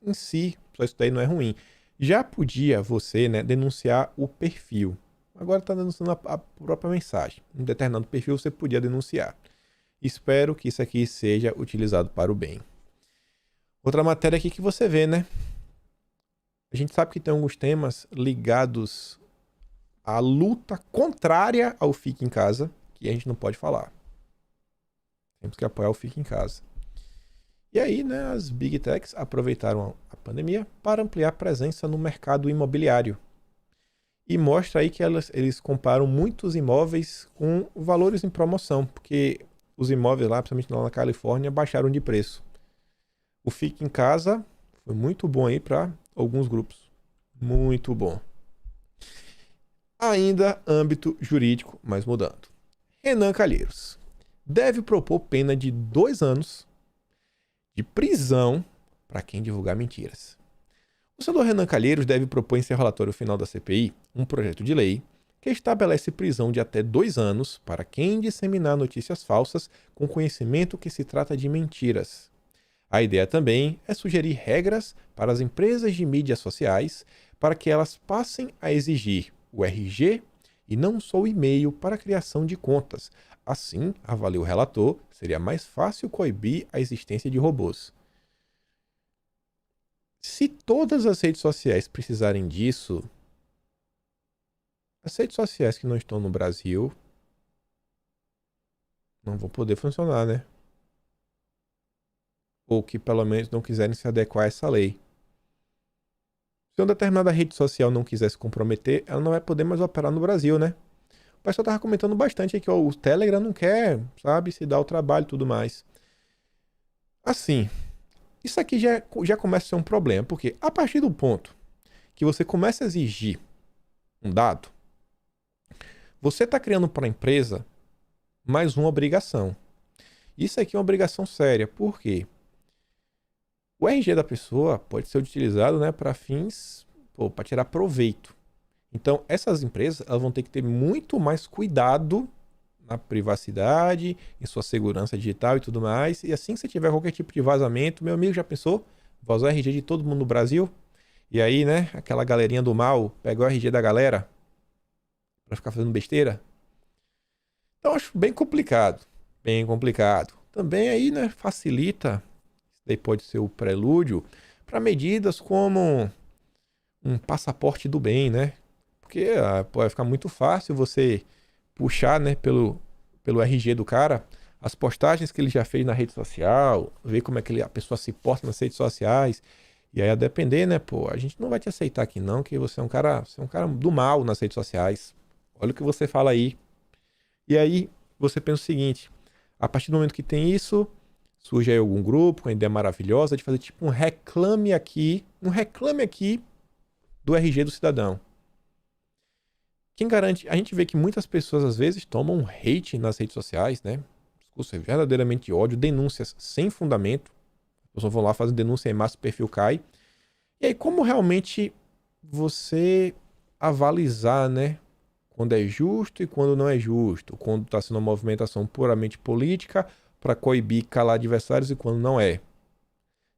em si, só isso daí não é ruim. Já podia você, né, denunciar o perfil. Agora está denunciando a própria mensagem. Um determinado perfil você podia denunciar. Espero que isso aqui seja utilizado para o bem. Outra matéria aqui que você vê, né? A gente sabe que tem alguns temas ligados à luta contrária ao Fique em Casa, que a gente não pode falar. Temos que apoiar o Fique em Casa. E aí, né, as Big Techs aproveitaram a pandemia para ampliar a presença no mercado imobiliário. E mostra aí que eles comparam muitos imóveis com valores em promoção, porque os imóveis lá, principalmente lá na Califórnia, baixaram de preço. O Fique em Casa foi muito bom aí para alguns grupos. Muito bom. Ainda âmbito jurídico, mas mudando. Renan Calheiros deve propor pena de 2 anos de prisão para quem divulgar mentiras. O senador Renan Calheiros deve propor em seu relatório final da CPI um projeto de lei que estabelece prisão de até 2 anos para quem disseminar notícias falsas com conhecimento que se trata de mentiras. A ideia também é sugerir regras para as empresas de mídias sociais para que elas passem a exigir o RG e não só o e-mail para a criação de contas. Assim, avalia o relator, seria mais fácil coibir a existência de robôs. Se todas as redes sociais precisarem disso, as redes sociais que não estão no Brasil não vão poder funcionar, né? Ou que pelo menos não quiserem se adequar a essa lei. Se uma determinada rede social não quiser se comprometer, ela não vai poder mais operar no Brasil, né? O pessoal tava comentando bastante aqui, ó, o Telegram não quer, sabe, se dar o trabalho e tudo mais. Assim, isso aqui já começa a ser um problema, porque a partir do ponto que você começa a exigir um dado, você está criando para a empresa mais uma obrigação. Isso aqui é uma obrigação séria, por quê? O RG da pessoa pode ser utilizado, né, para fins, para tirar proveito. Então, essas empresas elas vão ter que ter muito mais cuidado na privacidade, em sua segurança digital e tudo mais. E assim que você tiver qualquer tipo de vazamento, meu amigo, já pensou? Vazar o RG de todo mundo no Brasil? E aí, né, aquela galerinha do mal pega o RG da galera para ficar fazendo besteira? Então, acho bem complicado. Bem complicado. Também aí, né, facilita, isso daí pode ser o prelúdio, para medidas como um passaporte do bem, né? Porque pode ficar muito fácil você puxar, né, pelo RG do cara, as postagens que ele já fez na rede social, ver como é que a pessoa se porta nas redes sociais. E aí, a depender, né, pô, a gente não vai te aceitar aqui não, que você é um cara do mal nas redes sociais. Olha o que você fala aí. E aí, você pensa o seguinte, a partir do momento que tem isso, surge aí algum grupo com a ideia maravilhosa de fazer tipo um reclame aqui do RG do cidadão. Quem garante? A gente vê que muitas pessoas às vezes tomam hate nas redes sociais, né? Discurso verdadeiramente ódio, denúncias sem fundamento. As pessoas vão lá, fazem denúncia em massa, o perfil cai. E aí, como realmente você avalizar, né? Quando é justo e quando não é justo. Quando está sendo uma movimentação puramente política para coibir, calar adversários e quando não é.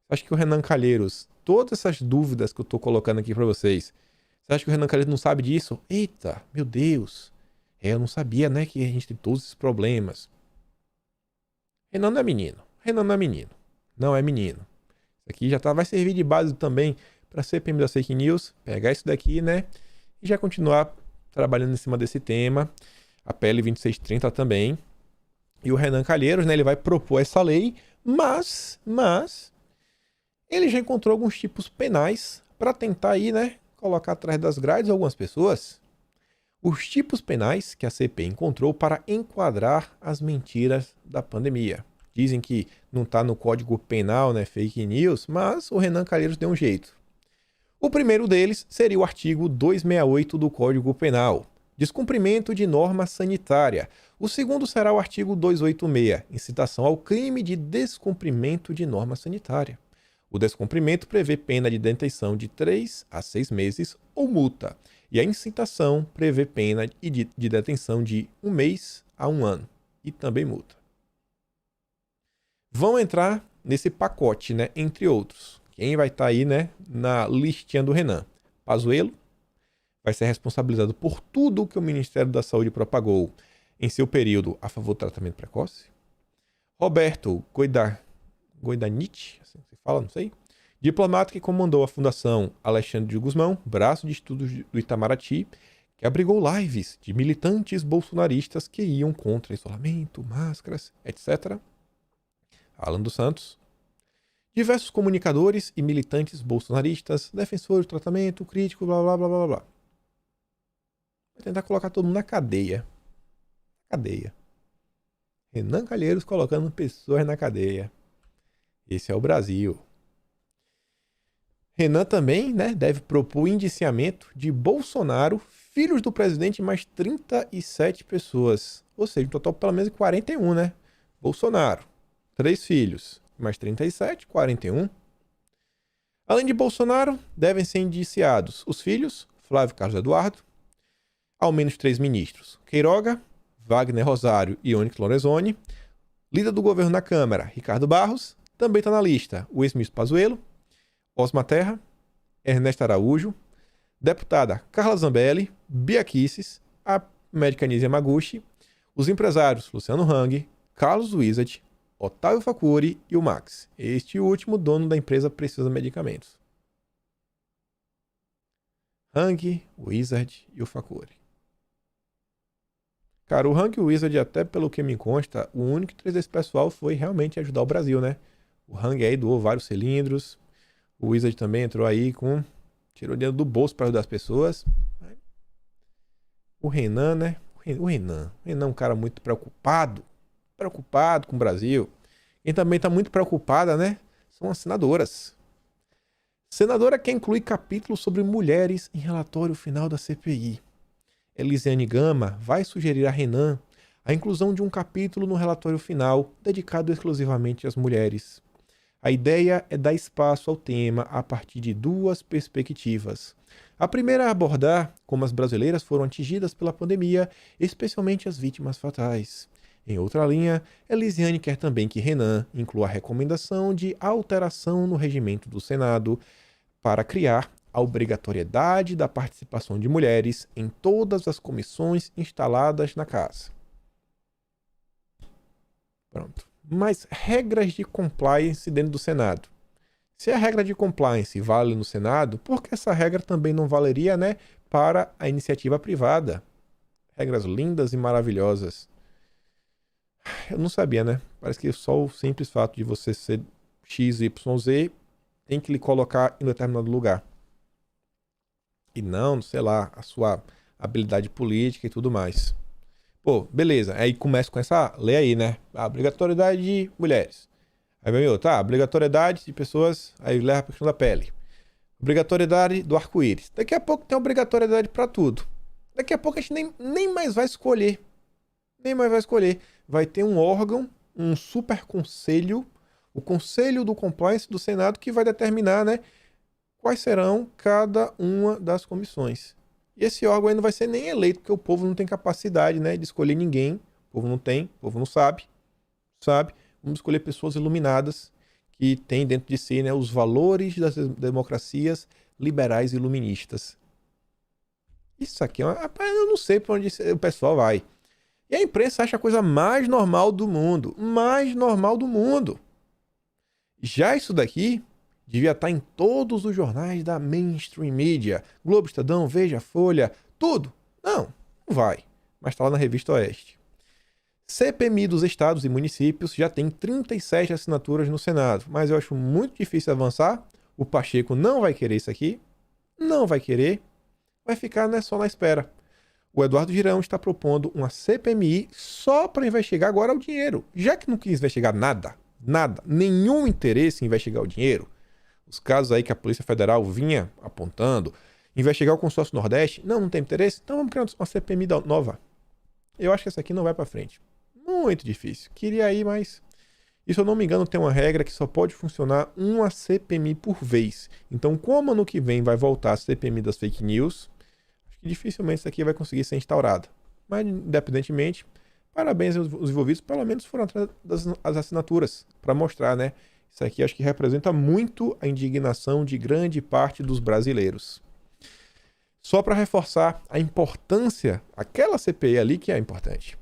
Acho que o Renan Calheiros, todas essas dúvidas que eu estou colocando aqui para vocês, você acha que o Renan Calheiros não sabe disso? Eita, meu Deus. Eu não sabia, né, que a gente tem todos esses problemas. Renan não é menino. Renan não é menino. Não é menino. Isso aqui já vai servir de base também para a CPMI das Fake News. Pegar isso daqui, né, e já continuar trabalhando em cima desse tema. A PL 2630 também. E o Renan Calheiros, né, ele vai propor essa lei, mas ele já encontrou alguns tipos penais para tentar aí, né, colocar atrás das grades algumas pessoas. Os tipos penais que a CPI encontrou para enquadrar as mentiras da pandemia. Dizem que não está no Código Penal, né? Fake news, mas o Renan Calheiros deu um jeito. O primeiro deles seria o artigo 268 do Código Penal, descumprimento de norma sanitária. O segundo será o artigo 286, incitação ao crime de descumprimento de norma sanitária. O descumprimento prevê pena de detenção de 3 a 6 meses ou multa. E a incitação prevê pena de detenção de 1 mês a 1 ano. E também multa. Vão entrar nesse pacote, né? Entre outros. Quem vai estar aí, né? Na listinha do Renan? Pazuello vai ser responsabilizado por tudo que o Ministério da Saúde propagou em seu período a favor do tratamento precoce. Roberto Goidanit, assim se fala, não sei. Diplomata que comandou a Fundação Alexandre de Gusmão, braço de estudos do Itamaraty, que abrigou lives de militantes bolsonaristas que iam contra isolamento, máscaras, etc. Alan dos Santos. Diversos comunicadores e militantes bolsonaristas, defensores do tratamento, crítico, blá blá blá blá blá. Vai tentar colocar todo mundo na cadeia. Cadeia. Renan Calheiros colocando pessoas na cadeia. Esse é o Brasil. Renan também, né, deve propor indiciamento de Bolsonaro, filhos do presidente, mais 37 pessoas. Ou seja, um total pelo menos 41, né? Bolsonaro, 3 filhos, mais 37, 41. Além de Bolsonaro, devem ser indiciados os filhos, Flávio Carlos Eduardo, ao menos 3 ministros, Queiroga, Wagner Rosário e Onyx Lorenzoni, líder do governo na Câmara, Ricardo Barros, também está na lista o ex-ministro Pazuello, Osma Terra, Ernesto Araújo, deputada Carla Zambelli, Bia Kicis, a médica Nise Yamaguchi, os empresários Luciano Hang, Carlos Wizard, Otávio Facuri e o Max. Este último dono da empresa Precisa Medicamentos. Hang, Wizard e o Facuri. Cara, o Hang e o Wizard, até pelo que me consta, o único que fez esse pessoal foi realmente ajudar o Brasil, né? O Hang aí doou vários cilindros. O Wizard também entrou aí tirou dinheiro do bolso para ajudar as pessoas. O Renan, né? O Renan é um cara muito preocupado com o Brasil. Quem também está muito preocupada, né? São as senadoras. Senadora quer incluir capítulo sobre mulheres em relatório final da CPI. Elisiane Gama vai sugerir a Renan a inclusão de um capítulo no relatório final dedicado exclusivamente às mulheres. A ideia é dar espaço ao tema a partir de 2 perspectivas. A primeira é abordar como as brasileiras foram atingidas pela pandemia, especialmente as vítimas fatais. Em outra linha, Elisiane quer também que Renan inclua a recomendação de alteração no regimento do Senado para criar a obrigatoriedade da participação de mulheres em todas as comissões instaladas na casa. Pronto. Mas regras de compliance dentro do Senado. Se a regra de compliance vale no Senado, por que essa regra também não valeria, né, para a iniciativa privada? Regras lindas e maravilhosas. Eu não sabia, né? Parece que só o simples fato de você ser XYZ tem que lhe colocar em determinado lugar. E não, sei lá, a sua habilidade política e tudo mais. Pô, beleza. Aí começa com essa lei aí, né? A obrigatoriedade de mulheres. Aí vem outro, obrigatoriedade de pessoas, aí leva a questão da pele. Obrigatoriedade do arco-íris. Daqui a pouco tem obrigatoriedade para tudo. Daqui a pouco a gente nem mais vai escolher. Nem mais vai escolher. Vai ter um órgão, um super conselho, o Conselho do Compliance do Senado, que vai determinar, né, quais serão cada uma das comissões. E esse órgão aí não vai ser nem eleito, porque o povo não tem capacidade, né, de escolher ninguém. O povo não tem, o povo não sabe. Vamos escolher pessoas iluminadas que têm dentro de si, né, os valores das democracias liberais e iluministas. Isso aqui é eu não sei para onde o pessoal vai. E a imprensa acha a coisa mais normal do mundo. Mais normal do mundo. Já isso daqui devia estar em todos os jornais da mainstream media. Globo, Estadão, Veja, Folha, tudo. Não vai. Mas está lá na Revista Oeste. CPMI dos estados e municípios já tem 37 assinaturas no Senado. Mas eu acho muito difícil avançar. O Pacheco não vai querer isso aqui. Não vai querer. Vai ficar, né, só na espera. O Eduardo Girão está propondo uma CPMI só para investigar agora o dinheiro. Já que não quis investigar nada, nenhum interesse em investigar o dinheiro, os casos aí que a Polícia Federal vinha apontando, investigar o consórcio Nordeste, não tem interesse, então vamos criar uma CPMI nova. Eu acho que essa aqui não vai para frente. Muito difícil. Queria ir, mas... E se eu não me engano, tem uma regra que só pode funcionar uma CPMI por vez. Então, como ano que vem vai voltar a CPMI das fake news, acho que dificilmente isso aqui vai conseguir ser instaurada. Mas, independentemente, parabéns aos envolvidos, pelo menos foram atrás das assinaturas, para mostrar, né? Isso aqui acho que representa muito a indignação de grande parte dos brasileiros. Só para reforçar a importância, aquela CPI ali que é importante.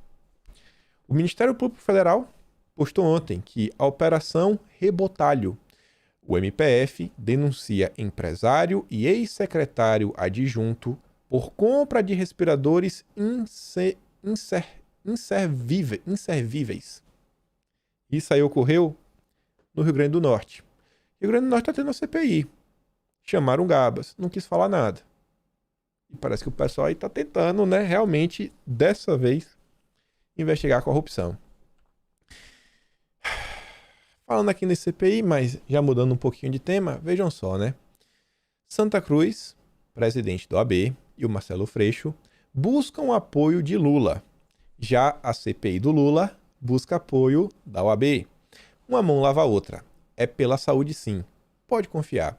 O Ministério Público Federal postou ontem que a Operação Rebotalho, o MPF, denuncia empresário e ex-secretário adjunto por compra de respiradores inservíveis. Isso aí ocorreu no Rio Grande do Norte. O Rio Grande do Norte está tendo uma CPI. Chamaram o Gabas, não quis falar nada. E parece que o pessoal aí está tentando, né, realmente, dessa vez, investigar a corrupção. Falando aqui nesse CPI, mas já mudando um pouquinho de tema, vejam só, né? Santa Cruz, presidente do AB, e o Marcelo Freixo buscam o apoio de Lula. Já a CPI do Lula busca apoio da OAB. Uma mão lava a outra. É pela saúde, sim. Pode confiar.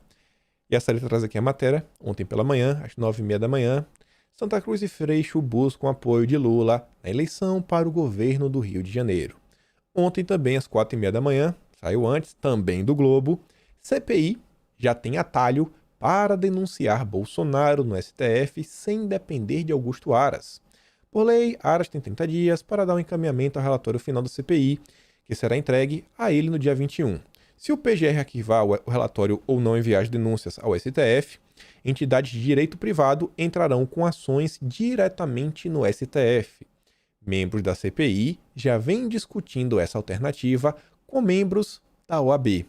E a Sarita traz aqui a matéria. Ontem pela manhã, às 9h30 da manhã, Santa Cruz e Freixo buscam apoio de Lula na eleição para o governo do Rio de Janeiro. Ontem também, às 4h30 da manhã, saiu antes, também do Globo, CPI já tem atalho para denunciar Bolsonaro no STF sem depender de Augusto Aras. Por lei, Aras tem 30 dias para dar um encaminhamento ao relatório final da CPI, que será entregue a ele no dia 21. Se o PGR arquivar o relatório ou não enviar as denúncias ao STF, entidades de direito privado entrarão com ações diretamente no STF. Membros da CPI já vêm discutindo essa alternativa com membros da OAB,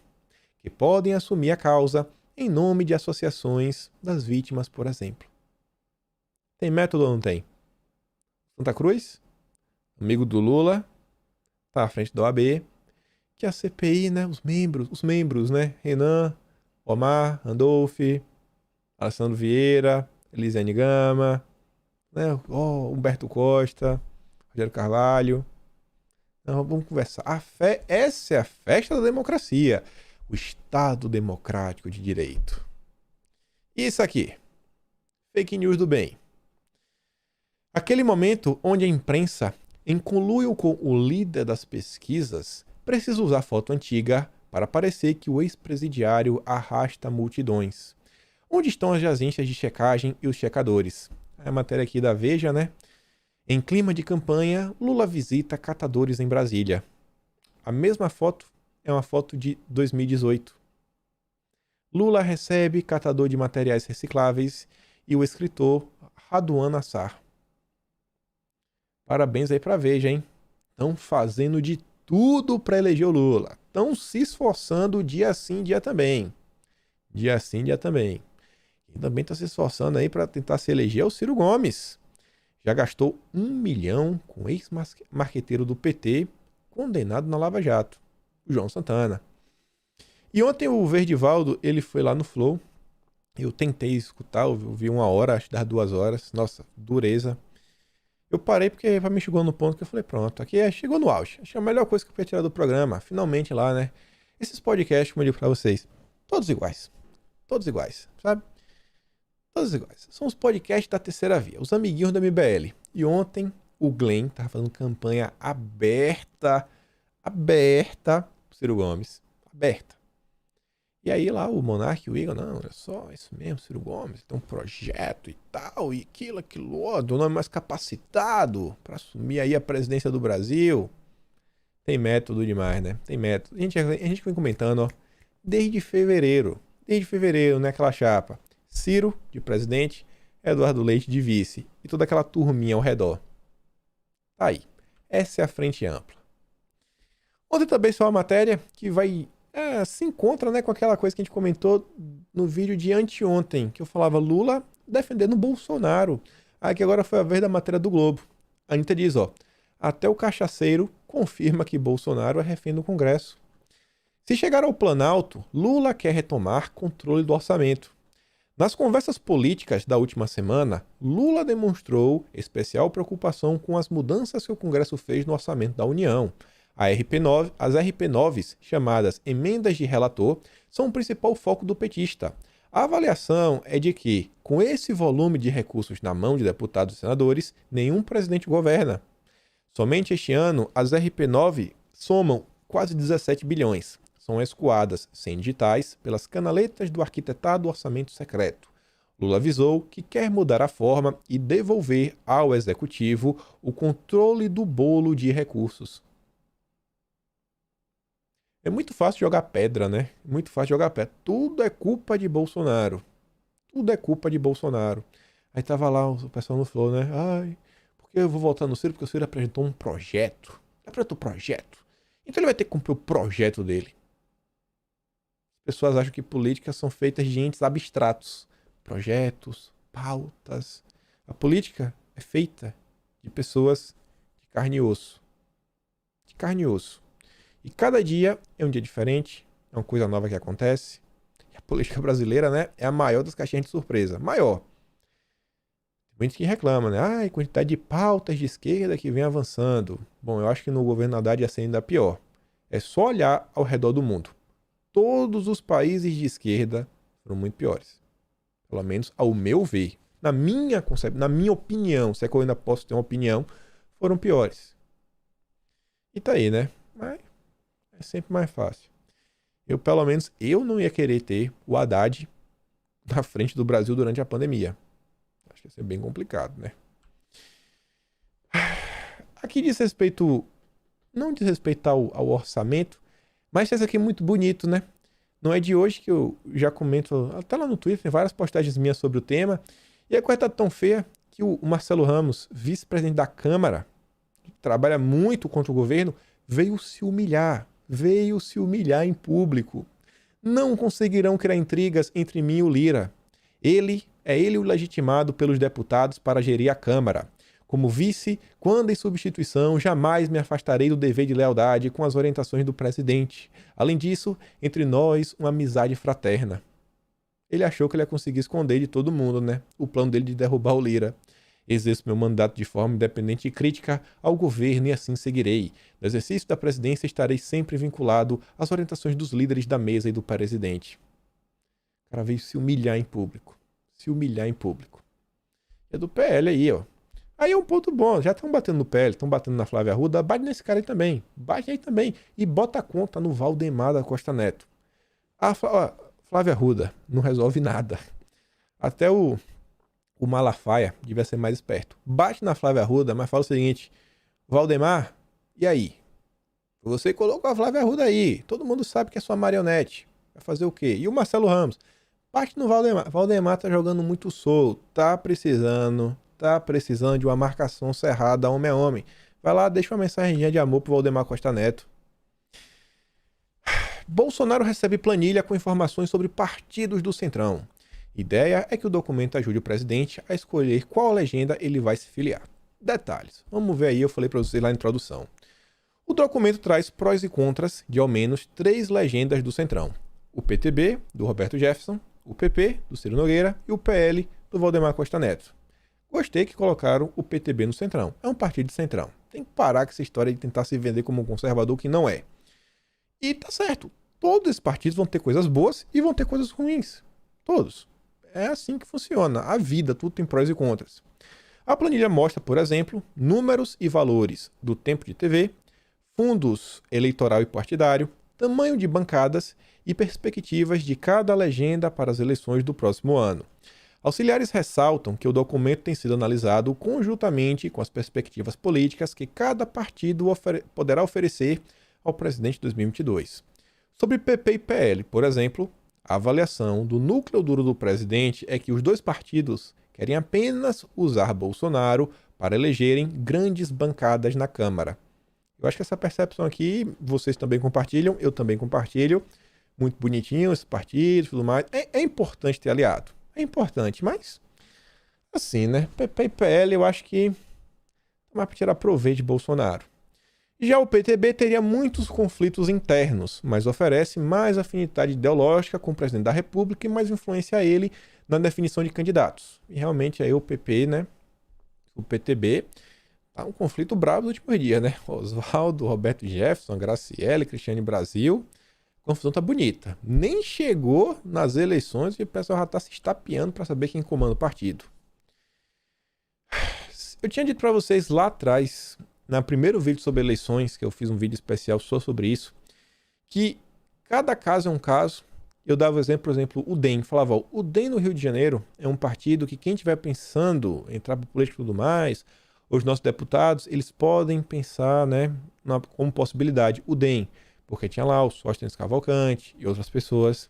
que podem assumir a causa em nome de associações das vítimas, por exemplo. Tem método ou não tem? Santa Cruz, amigo do Lula, está à frente da OAB, que a CPI, né, os membros, né, Renan, Omar, Randolph, Alessandro Vieira, Elisiane Gama, né, Humberto Costa, Rogério Carvalho. Então, vamos conversar. Essa é a festa da democracia. O Estado Democrático de Direito. Isso aqui. Fake news do bem. Aquele momento onde a imprensa, em conluio com o líder das pesquisas, precisa usar foto antiga para parecer que o ex-presidiário arrasta multidões. Onde estão as agências de checagem e os checadores? É a matéria aqui da Veja, né? Em clima de campanha, Lula visita catadores em Brasília. A mesma foto é uma foto de 2018. Lula recebe catador de materiais recicláveis e o escritor Raduan Nassar. Parabéns aí pra Veja, hein? Estão fazendo de tudo para eleger o Lula. Estão se esforçando dia sim, dia também. Dia sim, dia também. Quem também está se esforçando aí para tentar se eleger é o Ciro Gomes. Já gastou 1 milhão com ex-marqueteiro do PT, condenado na Lava Jato, o João Santana. E ontem o Verdivaldo, ele foi lá no Flow. Eu tentei escutar, eu vi 1 hora, acho que das 2 horas. Nossa, dureza. Eu parei porque me chegou no ponto que eu falei, pronto, aqui chegou no auge. Acho que é a melhor coisa que eu podia tirar do programa. Finalmente lá, né? Esses podcasts, como eu digo pra vocês, todos iguais. Todos iguais, sabe? Todos iguais. São os podcasts da terceira via, os amiguinhos da MBL. E ontem o Glenn tava fazendo campanha aberta pro Ciro Gomes. Aberta. E aí lá o Monark e o Igor, não, olha só, isso mesmo, Ciro Gomes, tem um projeto e tal, e aquilo outro, o nome mais capacitado para assumir aí a presidência do Brasil. Tem método demais, né? Tem método. A gente vem comentando, ó, desde fevereiro, né, aquela chapa. Ciro, de presidente, Eduardo Leite, de vice, e toda aquela turminha ao redor. Tá aí. Essa é a frente ampla. Ontem também saiu uma matéria que se encontra, né, com aquela coisa que a gente comentou no vídeo de anteontem, que eu falava Lula defendendo Bolsonaro. Aqui agora foi a vez da matéria do Globo. A Anitta diz, ó, até o cachaceiro confirma que Bolsonaro é refém do Congresso. Se chegar ao Planalto, Lula quer retomar controle do orçamento. Nas conversas políticas da última semana, Lula demonstrou especial preocupação com as mudanças que o Congresso fez no orçamento da União. As RP9s, chamadas emendas de relator, são o principal foco do petista. A avaliação é de que, com esse volume de recursos na mão de deputados e senadores, nenhum presidente governa. Somente este ano, as RP9 somam quase 17 bilhões. São escoadas sem digitais pelas canaletas do arquitetado orçamento secreto. Lula avisou que quer mudar a forma e devolver ao executivo o controle do bolo de recursos. É muito fácil jogar pedra, né? Muito fácil jogar pedra. Tudo é culpa de Bolsonaro. Tudo é culpa de Bolsonaro. Aí tava lá o pessoal no Flow, né? Ai, porque eu vou votar no Ciro? Porque o Ciro apresentou um projeto. Apresentou um projeto. Então ele vai ter que cumprir o projeto dele. As pessoas acham que políticas são feitas de entes abstratos. Projetos, pautas. A política é feita de pessoas de carne e osso. De carne e osso. E cada dia é um dia diferente, é uma coisa nova que acontece. E a política brasileira, né, é a maior das caixinhas de surpresa. Maior. Tem muitos que reclamam, né? Ai, quantidade de pautas de esquerda que vem avançando. Bom, eu acho que no governo Haddad ia ser ainda pior. É só olhar ao redor do mundo. Todos os países de esquerda foram muito piores. Pelo menos ao meu ver. Na minha opinião, se é que eu ainda posso ter uma opinião, foram piores. E tá aí, né? Mas é sempre mais fácil. Pelo menos, eu não ia querer ter o Haddad na frente do Brasil durante a pandemia. Acho que ia ser bem complicado, né? Aqui diz respeito, não diz respeito ao orçamento, mas esse aqui é muito bonito, né? Não é de hoje que eu já comento, até lá no Twitter, tem várias postagens minhas sobre o tema. E a coisa tá tão feia que o Marcelo Ramos, vice-presidente da Câmara, que trabalha muito contra o governo, veio se humilhar em público. Não conseguirão criar intrigas entre mim e o Lira. Ele o legitimado pelos deputados para gerir a Câmara. Como vice, quando em substituição, jamais me afastarei do dever de lealdade com as orientações do presidente. Além disso, entre nós, uma amizade fraterna. Ele achou que ele ia conseguir esconder de todo mundo, né? O plano dele de derrubar o Lira. Exerço meu mandato de forma independente e crítica ao governo e assim seguirei. No exercício da presidência estarei sempre vinculado às orientações dos líderes da mesa e do presidente. O cara veio se humilhar em público. É do PL aí, ó. Aí é um ponto bom, já estão batendo no PL, estão batendo na Flávia Arruda, bate nesse cara aí também. Bate aí também. E bota a conta no Valdemar da Costa Neto. A Flávia Arruda não resolve nada. Até o Malafaia devia ser mais esperto. Bate na Flávia Arruda, mas fala o seguinte: Valdemar, e aí? Você colocou a Flávia Arruda aí. Todo mundo sabe que é sua marionete. Vai fazer o quê? E o Marcelo Ramos? Bate no Valdemar. Valdemar tá jogando muito solto. Tá precisando de uma marcação cerrada homem a homem. Vai lá, deixa uma mensagenzinha de amor pro Valdemar Costa Neto. Bolsonaro recebe planilha com informações sobre partidos do Centrão. Ideia é que o documento ajude o presidente a escolher qual legenda ele vai se filiar. Detalhes. Vamos ver aí, eu falei para vocês lá na introdução. O documento traz prós e contras de ao menos 3 legendas do Centrão. O PTB, do Roberto Jefferson, o PP, do Ciro Nogueira, e o PL, do Valdemar Costa Neto. Gostei que colocaram o PTB no Centrão. É um partido de Centrão. Tem que parar com essa história de tentar se vender como um conservador que não é. E tá certo. Todos esses partidos vão ter coisas boas e vão ter coisas ruins. Todos. É assim que funciona. A vida, tudo tem prós e contras. A planilha mostra, por exemplo, números e valores do tempo de TV, fundos eleitoral e partidário, tamanho de bancadas e perspectivas de cada legenda para as eleições do próximo ano. Auxiliares ressaltam que o documento tem sido analisado conjuntamente com as perspectivas políticas que cada partido poderá oferecer ao presidente de 2022. Sobre PP e PL, por exemplo, a avaliação do núcleo duro do presidente é que os dois partidos querem apenas usar Bolsonaro para elegerem grandes bancadas na Câmara. Eu acho que essa percepção aqui, vocês também compartilham, eu também compartilho. Muito bonitinho esse partido e tudo mais. É importante ter aliado. É importante, mas Assim, né? PP e PL eu acho que é mais para tirar proveito de Bolsonaro. Já o PTB teria muitos conflitos internos, mas oferece mais afinidade ideológica com o presidente da República e mais influência a ele na definição de candidatos. E realmente aí o PP, né? O PTB tá um conflito bravo nos últimos dias, né? Oswaldo, Roberto Jefferson, Graciele, Cristiane Brasil. A confusão tá bonita. Nem chegou nas eleições e o pessoal já tá se estapeando para saber quem comanda o partido. Eu tinha dito para vocês lá atrás, no primeiro vídeo sobre eleições, que eu fiz um vídeo especial só sobre isso, que cada caso é um caso. Eu dava o exemplo, por exemplo, o DEM. Falava, ó, o DEM no Rio de Janeiro é um partido que quem estiver pensando em entrar para política e tudo mais, os nossos deputados, eles podem pensar, né, como possibilidade o DEM, porque tinha lá o Sóstenes Cavalcante e outras pessoas.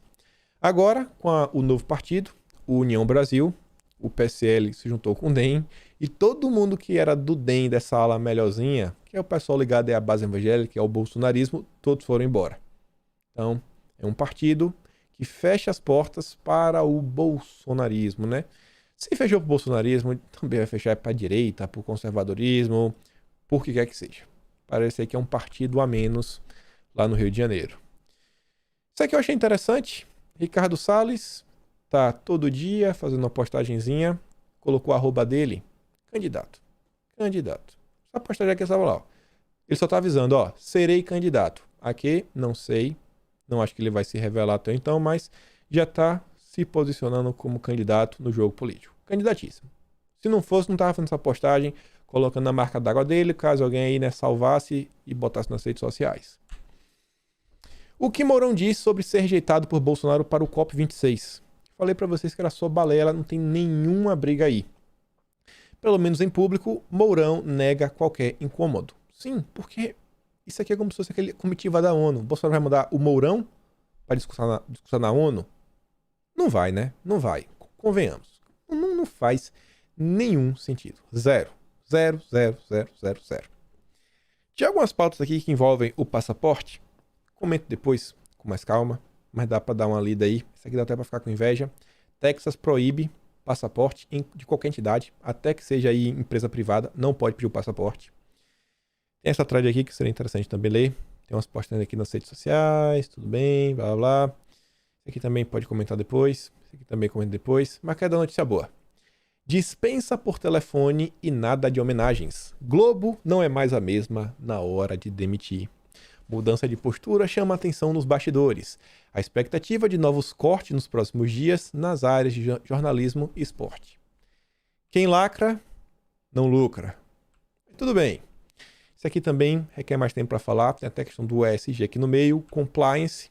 Agora, com o novo partido, o União Brasil, o PSL se juntou com o DEM, e todo mundo que era do DEM, dessa ala melhorzinha, que é o pessoal ligado à base evangélica, que é o bolsonarismo, todos foram embora. Então, é um partido que fecha as portas para o bolsonarismo, né? Se fechou para o bolsonarismo, também vai fechar para a direita, para o conservadorismo, por que quer que seja. Parece que é um partido a menos lá no Rio de Janeiro. Isso aqui eu achei interessante. Ricardo Salles tá todo dia fazendo uma postagenzinha, colocou a arroba dele, candidato. Essa postagem aqui estava lá, ó. Ele só tá avisando, ó, serei candidato. Aqui, não sei, não acho que ele vai se revelar até então, mas já tá se posicionando como candidato no jogo político. Candidatíssimo. Se não fosse, não tava fazendo essa postagem, colocando a marca d'água dele, caso alguém aí, né, salvasse e botasse nas redes sociais. O que Mourão disse sobre ser rejeitado por Bolsonaro para o COP26? Falei para vocês que era só balela, não tem nenhuma briga aí. Pelo menos em público, Mourão nega qualquer incômodo. Sim, porque isso aqui é como se fosse aquele comitiva da ONU. Bolsonaro vai mandar o Mourão para discursar na ONU? Não vai, né? Não vai. Convenhamos. Não faz nenhum sentido. Zero. Tinha algumas pautas aqui que envolvem o passaporte. Comento depois, com mais calma. Mas dá para dar uma lida aí. Isso aqui dá até para ficar com inveja. Texas proíbe passaporte de qualquer entidade, até que seja aí empresa privada, não pode pedir o passaporte. Tem essa thread aqui que seria interessante também ler. Tem umas postagens aqui nas redes sociais, tudo bem, blá blá blá. Esse aqui também pode comentar depois. Esse aqui também comenta depois. Mas quer dar notícia boa. Dispensa por telefone e nada de homenagens. Globo não é mais a mesma na hora de demitir. Mudança de postura chama atenção nos bastidores. A expectativa de novos cortes nos próximos dias nas áreas de jornalismo e esporte. Quem lacra, não lucra. Tudo bem. Isso aqui também requer mais tempo para falar. Tem até a questão do ESG aqui no meio, compliance.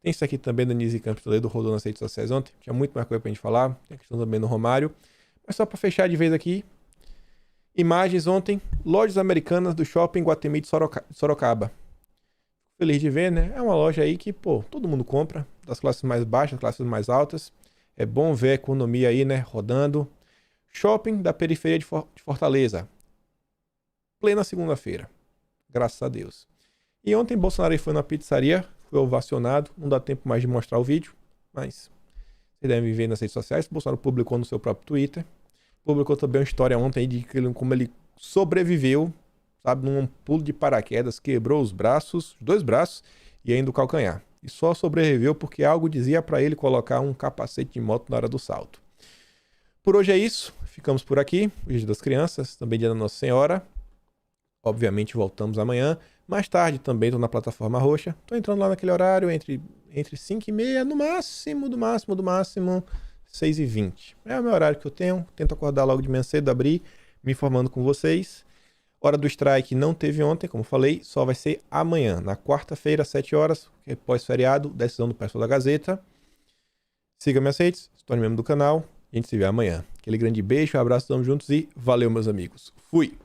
Tem isso aqui também da Nise Campos Toledo, rodou nas redes sociais ontem. Tinha muito mais coisa para a gente falar. Tem a questão também do Romário. Mas só para fechar de vez aqui. Imagens ontem. Lojas americanas do shopping Guatemi de Sorocaba. Feliz de ver, né? É uma loja aí que, pô, todo mundo compra. Das classes mais baixas, classes mais altas. É bom ver a economia aí, né? Rodando. Shopping da periferia de Fortaleza. Plena segunda-feira. Graças a Deus. E ontem Bolsonaro foi na pizzaria. Foi ovacionado. Não dá tempo mais de mostrar o vídeo. Mas vocês devem ver nas redes sociais. Bolsonaro publicou no seu próprio Twitter. Publicou também uma história ontem aí de como ele sobreviveu, sabe, num pulo de paraquedas, quebrou os braços, os dois braços e ainda o calcanhar. E só sobreviveu porque algo dizia para ele colocar um capacete de moto na hora do salto. Por hoje é isso. Ficamos por aqui. O Dia das Crianças, também Dia da Nossa Senhora. Obviamente voltamos amanhã. Mais tarde também estou na plataforma roxa. Estou entrando lá naquele horário entre 5h30, no máximo 6h20. É o meu horário que eu tenho. Tento acordar logo de manhã cedo, abrir, me informando com vocês. Hora do strike não teve ontem, como falei, só vai ser amanhã, na quarta-feira, às 7 horas, que é pós-feriado, decisão do pessoal da Gazeta. Siga minhas redes, se torne membro do canal. A gente se vê amanhã. Aquele grande beijo, um abraço, tamo juntos e valeu, meus amigos. Fui!